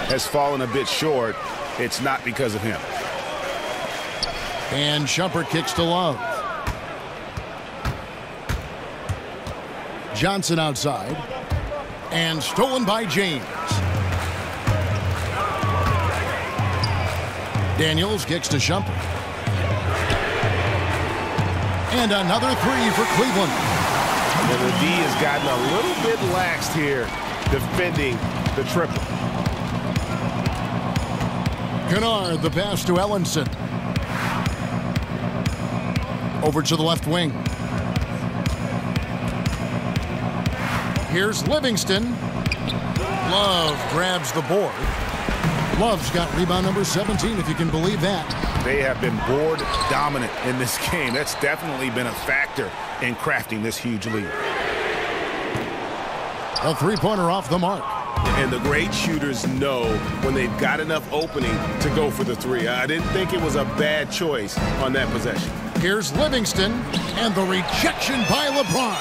has fallen a bit short, it's not because of him. And Shumpert kicks to Love. Johnson outside. And stolen by James. Daniels kicks to Shumpert. And another three for Cleveland. And the D has gotten a little bit laxed here defending the triple. Kennard, the pass to Ellenson. Over to the left wing. Here's Livingston. Love grabs the board. Love's got rebound number 17, if you can believe that. They have been board dominant in this game. That's definitely been a factor in crafting this huge lead. A three-pointer off the mark. And the great shooters know when they've got enough opening to go for the three. I didn't think it was a bad choice on that possession. Here's Livingston, and the rejection by LeBron.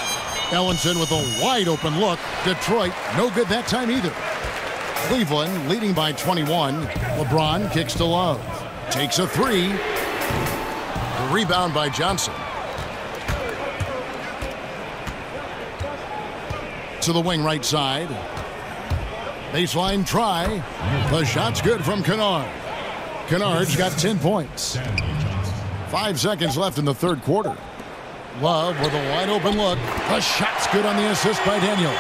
Ellenson with a wide-open look. Detroit, no good that time either. Cleveland leading by 21. LeBron kicks to Love. Takes a three. The rebound by Johnson. To the wing right side. Baseline try. The shot's good from Kennard. Kennard's got 10 points. 5 seconds left in the third quarter. Love with a wide open look. The shot's good on the assist by Daniels.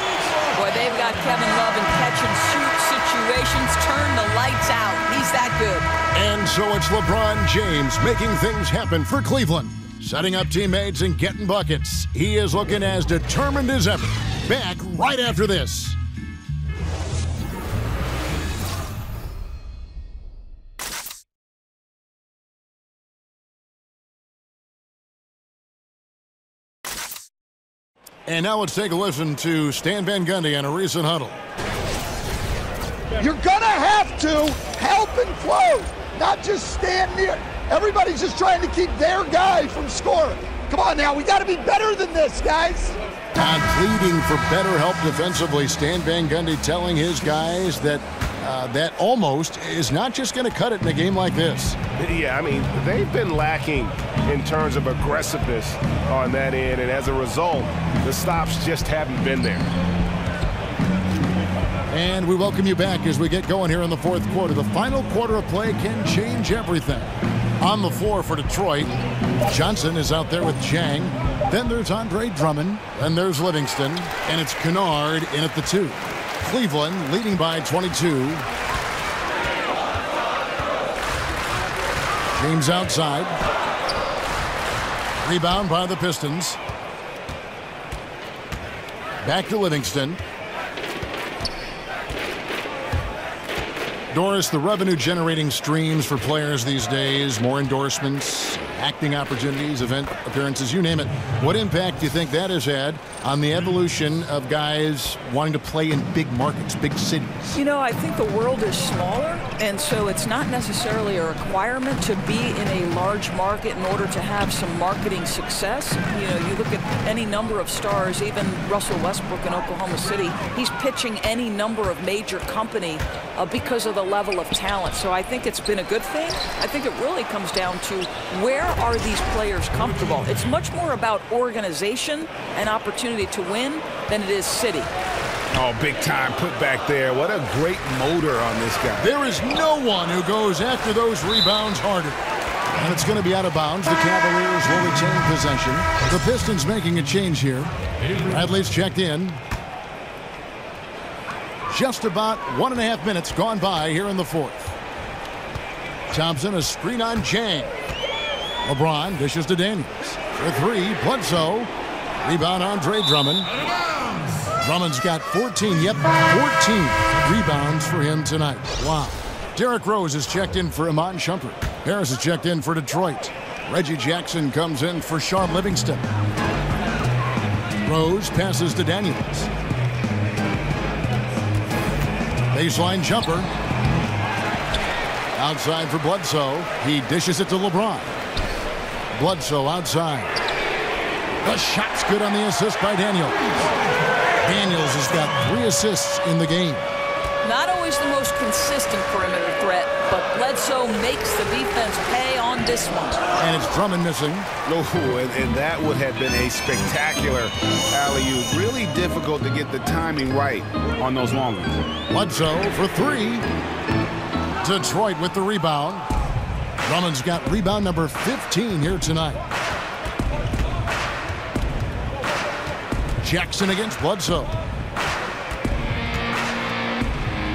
Boy, they've got Kevin Love in catch-and-shoot situations. Turn the lights out. He's that good. And so it's LeBron James making things happen for Cleveland. Setting up teammates and getting buckets. He is looking as determined as ever. Back right after this. And now let's take a listen to Stan Van Gundy on a recent huddle. You're going to have to help and close, not just stand near. Everybody's just trying to keep their guy from scoring. Come on now, we got to be better than this, guys. And pleading for better help defensively, Stan Van Gundy telling his guys that that almost is not just going to cut it in a game like this. Yeah, I mean, they've been lacking in terms of aggressiveness on that end, and as a result, the stops just haven't been there. And we welcome you back as we get going here in the fourth quarter. The final quarter of play can change everything. On the floor for Detroit, Johnson is out there with Jang. Then there's Andre Drummond. Then there's Livingston. And it's Kennard in at the 2. Cleveland leading by 22. James outside. Rebound by the Pistons. Back to Livingston. Doris, the revenue-generating streams for players these days, more endorsements, acting opportunities, event appearances, you name it. What impact do you think that has had on the evolution of guys wanting to play in big markets, big cities? You know, I think the world is smaller, and so it's not necessarily a requirement to be in a large market in order to have some marketing success. You know, you look at any number of stars, even Russell Westbrook in Oklahoma City, he's pitching any number of major company because of the level of talent. So I think it's been a good thing. I think it really comes down to where are these players comfortable? It's much more about organization and opportunity to win than it is city. Oh, big time put back there. What a great motor on this guy. There is no one who goes after those rebounds harder. And it's going to be out of bounds. The Cavaliers will retain possession. The Pistons making a change here. Bradley's checked in. Just about 1.5 minutes gone by here in the fourth. Thompson, a screen on Chang. LeBron dishes to Daniels. For three, Bledsoe. Rebound, Andre Drummond. Drummond's got 14 rebounds for him tonight. Wow. Derrick Rose is checked in for Iman Shumpert. Harris is checked in for Detroit. Reggie Jackson comes in for Sean Livingston. Rose passes to Daniels. Baseline jumper. Outside for Bledsoe. He dishes it to LeBron. Bledsoe outside. The shot's good on the assist by Daniels. Daniels has got 3 assists in the game. Not always the most consistent perimeter threat, but Bledsoe makes the defense pay on this one. And it's Drummond missing. Oh, and that would have been a spectacular alley-oop. Really difficult to get the timing right on those long ones. Bledsoe for 3. Detroit with the rebound. Drummond's got rebound number 15 here tonight. Jackson against Bledsoe.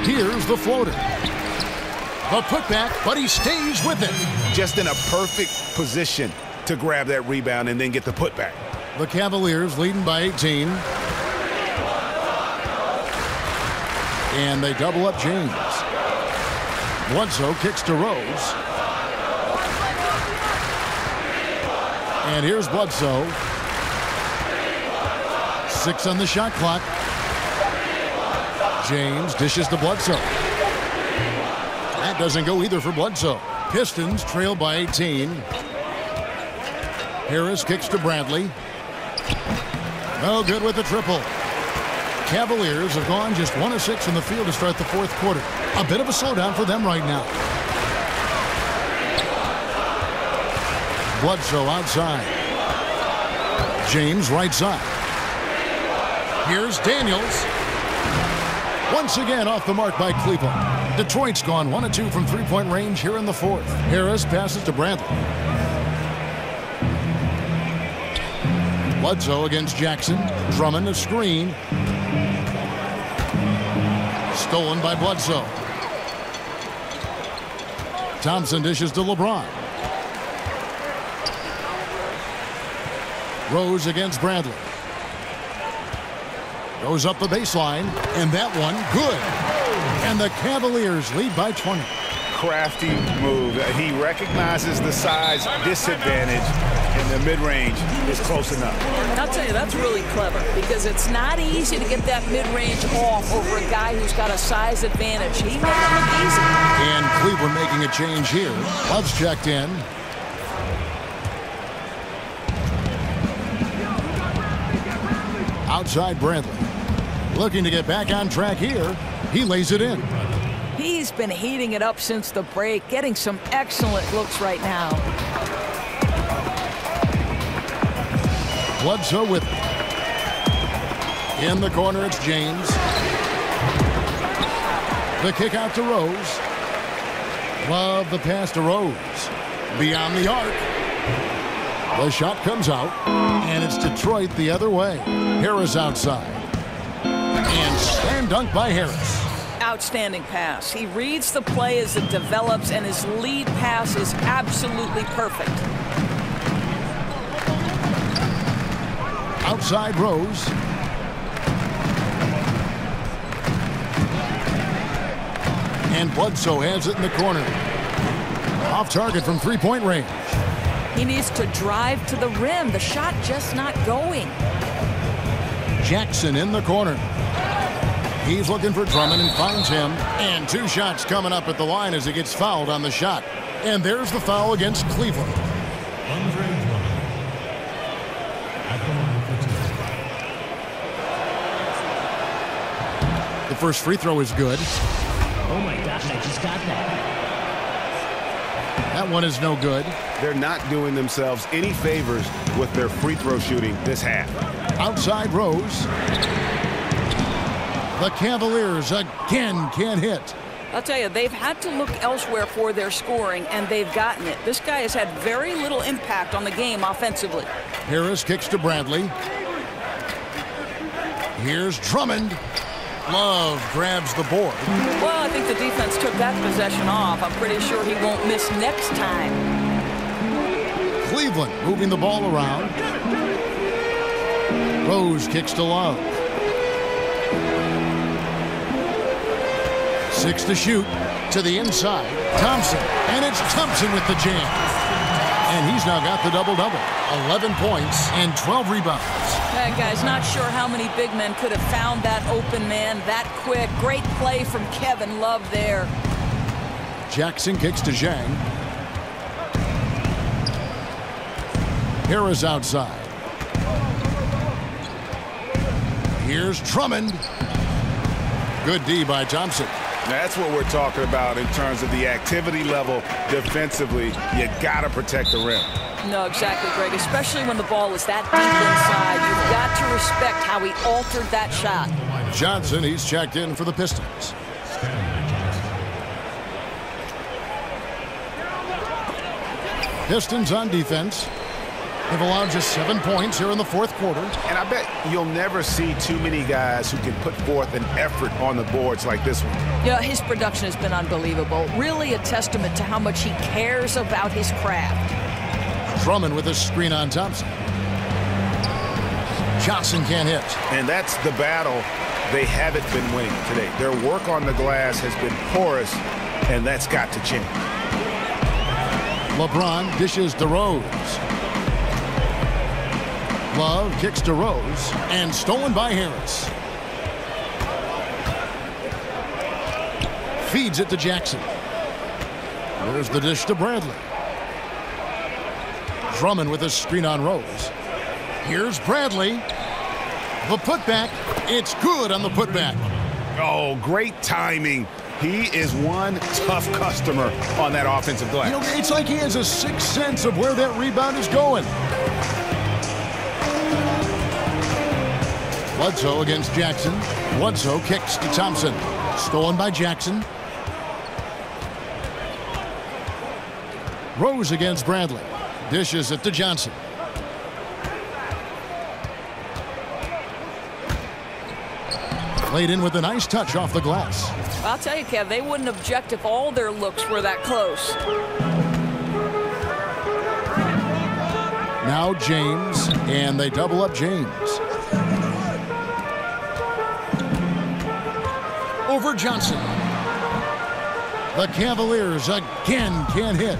Here's the floater. The putback, but he stays with it. Just in a perfect position to grab that rebound and then get the putback. The Cavaliers leading by 18. And they double up James. Bledsoe kicks to Rose. And here's Bledsoe. 6 on the shot clock. James dishes to Bledsoe. That doesn't go either for Bledsoe. Pistons trail by 18. Harris kicks to Bradley. No good with the triple. Cavaliers have gone just 1 of 6 in the field to start the fourth quarter. A bit of a slowdown for them right now. Bledsoe outside. James right side. Here's Daniels. Once again off the mark by Cleveland. Detroit's gone 1 of 2 from three-point range here in the fourth. Harris passes to Bradley. Bledsoe against Jackson. Drummond a screen. Stolen by Bledsoe. Thompson dishes to LeBron. Rose against Bradley. Goes up the baseline, and that one good. And the Cavaliers lead by 20. Crafty move. He recognizes the size disadvantage, and the mid-range is close enough. I'll tell you, that's really clever because it's not easy to get that mid-range off over a guy who's got a size advantage. He made it look easy. And Cleveland making a change here. Love's checked in. Outside Bradley. Looking to get back on track here. He lays it in. He's been heating it up since the break, getting some excellent looks right now. Bledsoe with it. In the corner, it's James. The kick out to Rose. Love the pass to Rose. Beyond the arc. The shot comes out, and it's Detroit the other way. Harris outside. And slam dunk by Harris. Outstanding pass. He reads the play as it develops, and his lead pass is absolutely perfect. Outside Rose. And Bledsoe has it in the corner. Off target from three-point range. He needs to drive to the rim. The shot just not going. Jackson in the corner. He's looking for Drummond and finds him. And 2 shots coming up at the line as he gets fouled on the shot. And there's the foul against Cleveland. The first free throw is good. Oh my gosh, I just got that. That one is no good. They're not doing themselves any favors with their free throw shooting this half. Outside Rose. The Cavaliers again can't hit. I'll tell you, they've had to look elsewhere for their scoring, and they've gotten it. This guy has had very little impact on the game offensively. Harris kicks to Bradley. Here's Drummond. Love grabs the board. Well, I think the defense took that possession off. I'm pretty sure he won't miss next time. Cleveland moving the ball around. Rose kicks to Love. 6 to shoot. To the inside. Thompson. And it's Thompson with the jam. And he's now got the double-double. 11 points and 12 rebounds. That guy's not sure how many big men could have found that open man that quick. Great play from Kevin Love there. Jackson kicks to Zhang. Harris outside. Here's Drummond. Good D by Thompson. That's what we're talking about in terms of the activity level defensively. You got to protect the rim. No, exactly, Greg, especially when the ball is that deep inside. You've got to respect how he altered that shot. Johnson, he's checked in for the Pistons. Pistons on defense. They've allowed just 7 points here in the fourth quarter. And I bet you'll never see too many guys who can put forth an effort on the boards like this one. Yeah, his production has been unbelievable. Really a testament to how much he cares about his craft. Drummond with a screen on Thompson. Johnson can't hit. And that's the battle they haven't been winning today. Their work on the glass has been porous, and that's got to change. LeBron dishes to Rose. Love kicks to Rose, and stolen by Harris. Feeds it to Jackson. There's the dish to Bradley. Drummond with a screen on Rose. Here's Bradley. The putback. It's good on the putback. Oh, great timing. He is one tough customer on that offensive glass. You know, it's like he has a sixth sense of where that rebound is going. Bledsoe against Jackson. Bledsoe kicks to Thompson. Stolen by Jackson. Rose against Bradley. Dishes it to Johnson. Played in with a nice touch off the glass. I'll tell you, Kev, they wouldn't object if all their looks were that close. Now James, and they double up James. Over Johnson. The Cavaliers again can't hit.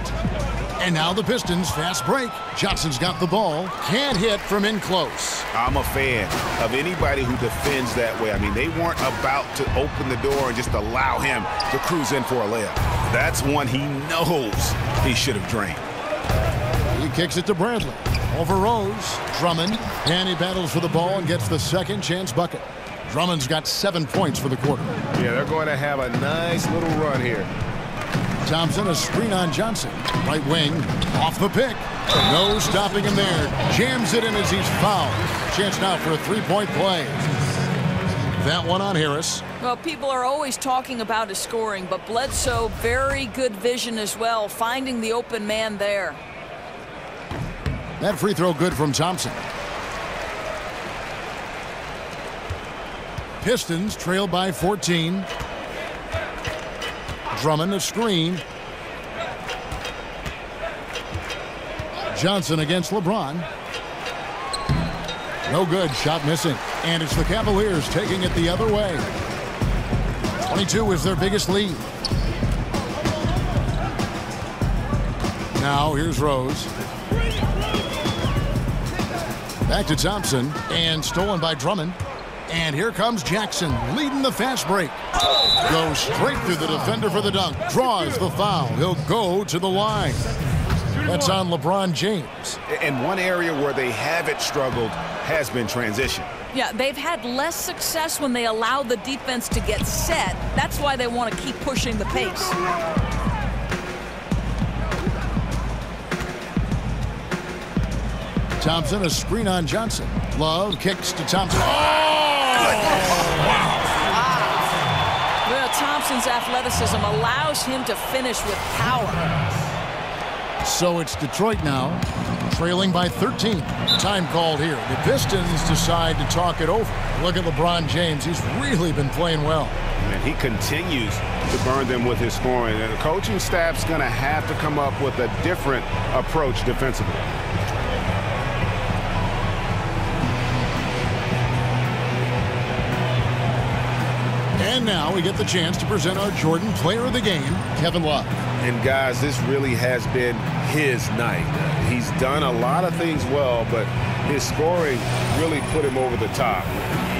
And now the Pistons fast break. Johnson's got the ball. Can't hit from in close. I'm a fan of anybody who defends that way. I mean, they weren't about to open the door and just allow him to cruise in for a layup. That's one he knows he should have drained. He kicks it to Bradley. Over Rose. Drummond. And he battles for the ball and gets the second chance bucket. Drummond's got 7 points for the quarter. Yeah, they're going to have a nice little run here. Thompson, a screen on Johnson. Right wing, off the pick. No stopping him there. Jams it in as he's fouled. Chance now for a three-point play. That one on Harris. Well, people are always talking about his scoring, but Bledsoe, very good vision as well, finding the open man there. That free throw good from Thompson. Pistons trail by 14. Drummond a screen. Johnson against LeBron. No good. Shot missing. And it's the Cavaliers taking it the other way. 22 is their biggest lead. Now here's Rose. Back to Thompson, and stolen by Drummond. And here comes Jackson, leading the fast break. Goes straight through the defender for the dunk. Draws the foul. He'll go to the line. That's on LeBron James. And one area where they haven't struggled has been transition. Yeah, they've had less success when they allow the defense to get set. That's why they want to keep pushing the pace. Thompson, a screen on Johnson. Love kicks to Thompson. Well, Thompson's athleticism allows him to finish with power. So it's Detroit now, trailing by 13. Time called here. The Pistons decide to talk it over. Look at LeBron James. He's really been playing well. And he continues to burn them with his scoring. And the coaching staff's going to have to come up with a different approach defensively. And now we get the chance to present our Jordan Player of the Game, Kevin Love. And guys, this really has been his night. He's done a lot of things well, but his scoring really put him over the top.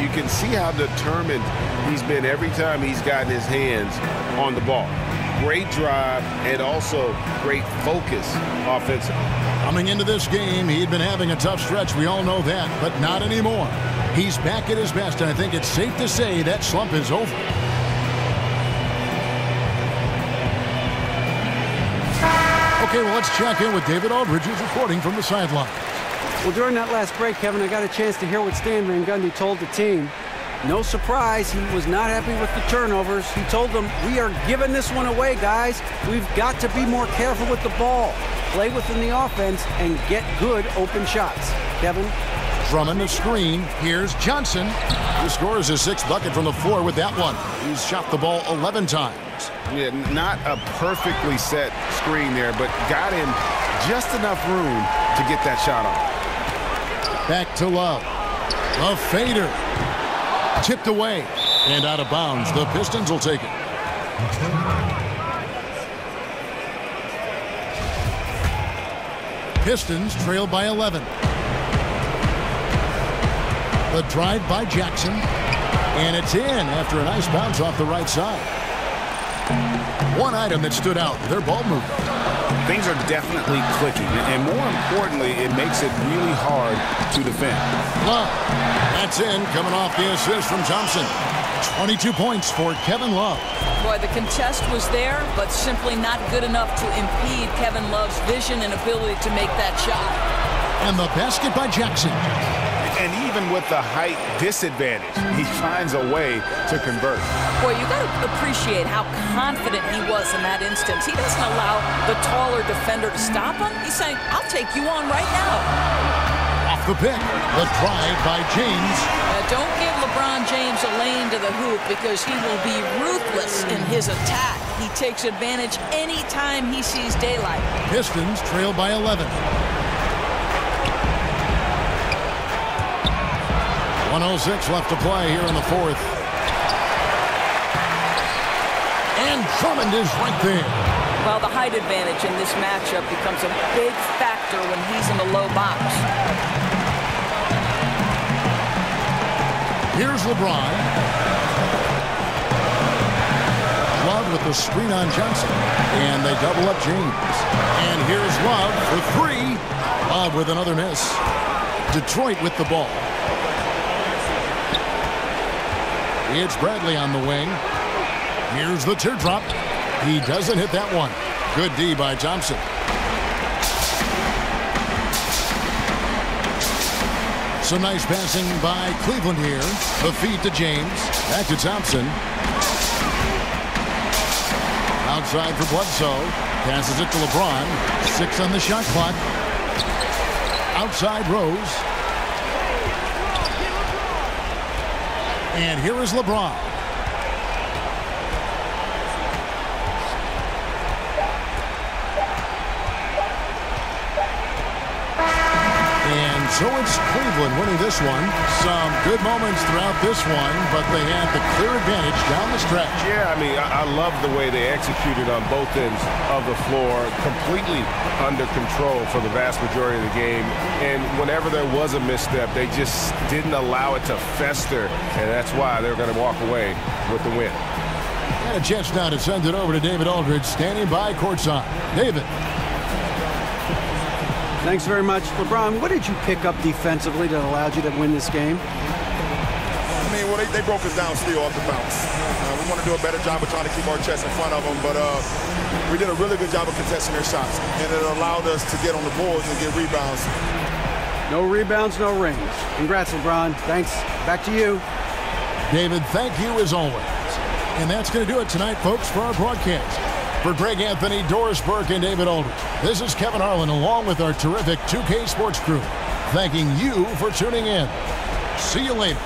You can see how determined he's been every time he's gotten his hands on the ball. Great drive and also great focus offensively. Coming into this game, he'd been having a tough stretch. We all know that, but not anymore. He's back at his best, and I think it's safe to say that slump is over. Okay, well, let's check in with David Aldridge, who's reporting from the sideline. Well, during that last break, Kevin, I got a chance to hear what Stan Van Gundy told the team. No surprise, he was not happy with the turnovers. He told them, we are giving this one away, guys. We've got to be more careful with the ball, play within the offense, and get good open shots. Kevin? Drummond a screen. Here's Johnson, who scores his sixth bucket from the floor with that one. He's shot the ball 11 times. Yeah, not a perfectly set screen there, but got him just enough room to get that shot off. Back to Love. A fader. Tipped away and out of bounds. The Pistons will take it. Pistons trail by 11. The drive by Jackson. And it's in after a nice bounce off the right side. One item that stood out, their ball movement. Things are definitely clicking, and more importantly, it makes it really hard to defend. Love. That's in, coming off the assist from Thompson. 22 points for Kevin Love. Boy, the contest was there, but simply not good enough to impede Kevin Love's vision and ability to make that shot. And the basket by Jackson. And even with the height disadvantage, he finds a way to convert. Boy, you got to appreciate how confident he was in that instance. He doesn't allow the taller defender to stop him. He's saying, I'll take you on right now. Off the pick, the drive by James. Don't give LeBron James a lane to the hoop because he will be ruthless in his attack. He takes advantage anytime he sees daylight. Pistons trail by 11. 1:06 left to play here in the fourth. And Drummond is right there. Well, the height advantage in this matchup becomes a big factor when he's in the low box. Here's LeBron. Love with the screen on Johnson. And they double up James. And here's Love for three. Love with another miss. Detroit with the ball. It's Bradley on the wing. Here's the teardrop. He doesn't hit that one. Good D by Thompson. Some nice passing by Cleveland here. The feed to James. Back to Thompson. Outside for Bledsoe. Passes it to LeBron. 6 on the shot clock. Outside Rose. And here is LeBron. And So it's Cleveland winning this one. Some good moments throughout this one, but they had the clear advantage down the stretch. Yeah, I mean, I love the way they executed on both ends of the floor, completely under control for the vast majority of the game. And whenever there was a misstep, they just didn't allow it to fester, and that's why they're going to walk away with the win. And a chance now to send it over to David Aldridge, standing by courtside. David. Thanks very much. LeBron, what did you pick up defensively that allowed you to win this game? I mean, well, they broke us down still off the bounce. We want to do a better job of trying to keep our chest in front of them, but we did a really good job of contesting their shots, and it allowed us to get on the boards and get rebounds. No rebounds, no rings. Congrats, LeBron. Thanks. Back to you. David, thank you as always. And that's going to do it tonight, folks, for our broadcast. For Greg Anthony, Doris Burke, and David Aldridge, this is Kevin Harlan along with our terrific 2K Sports crew, thanking you for tuning in. See you later.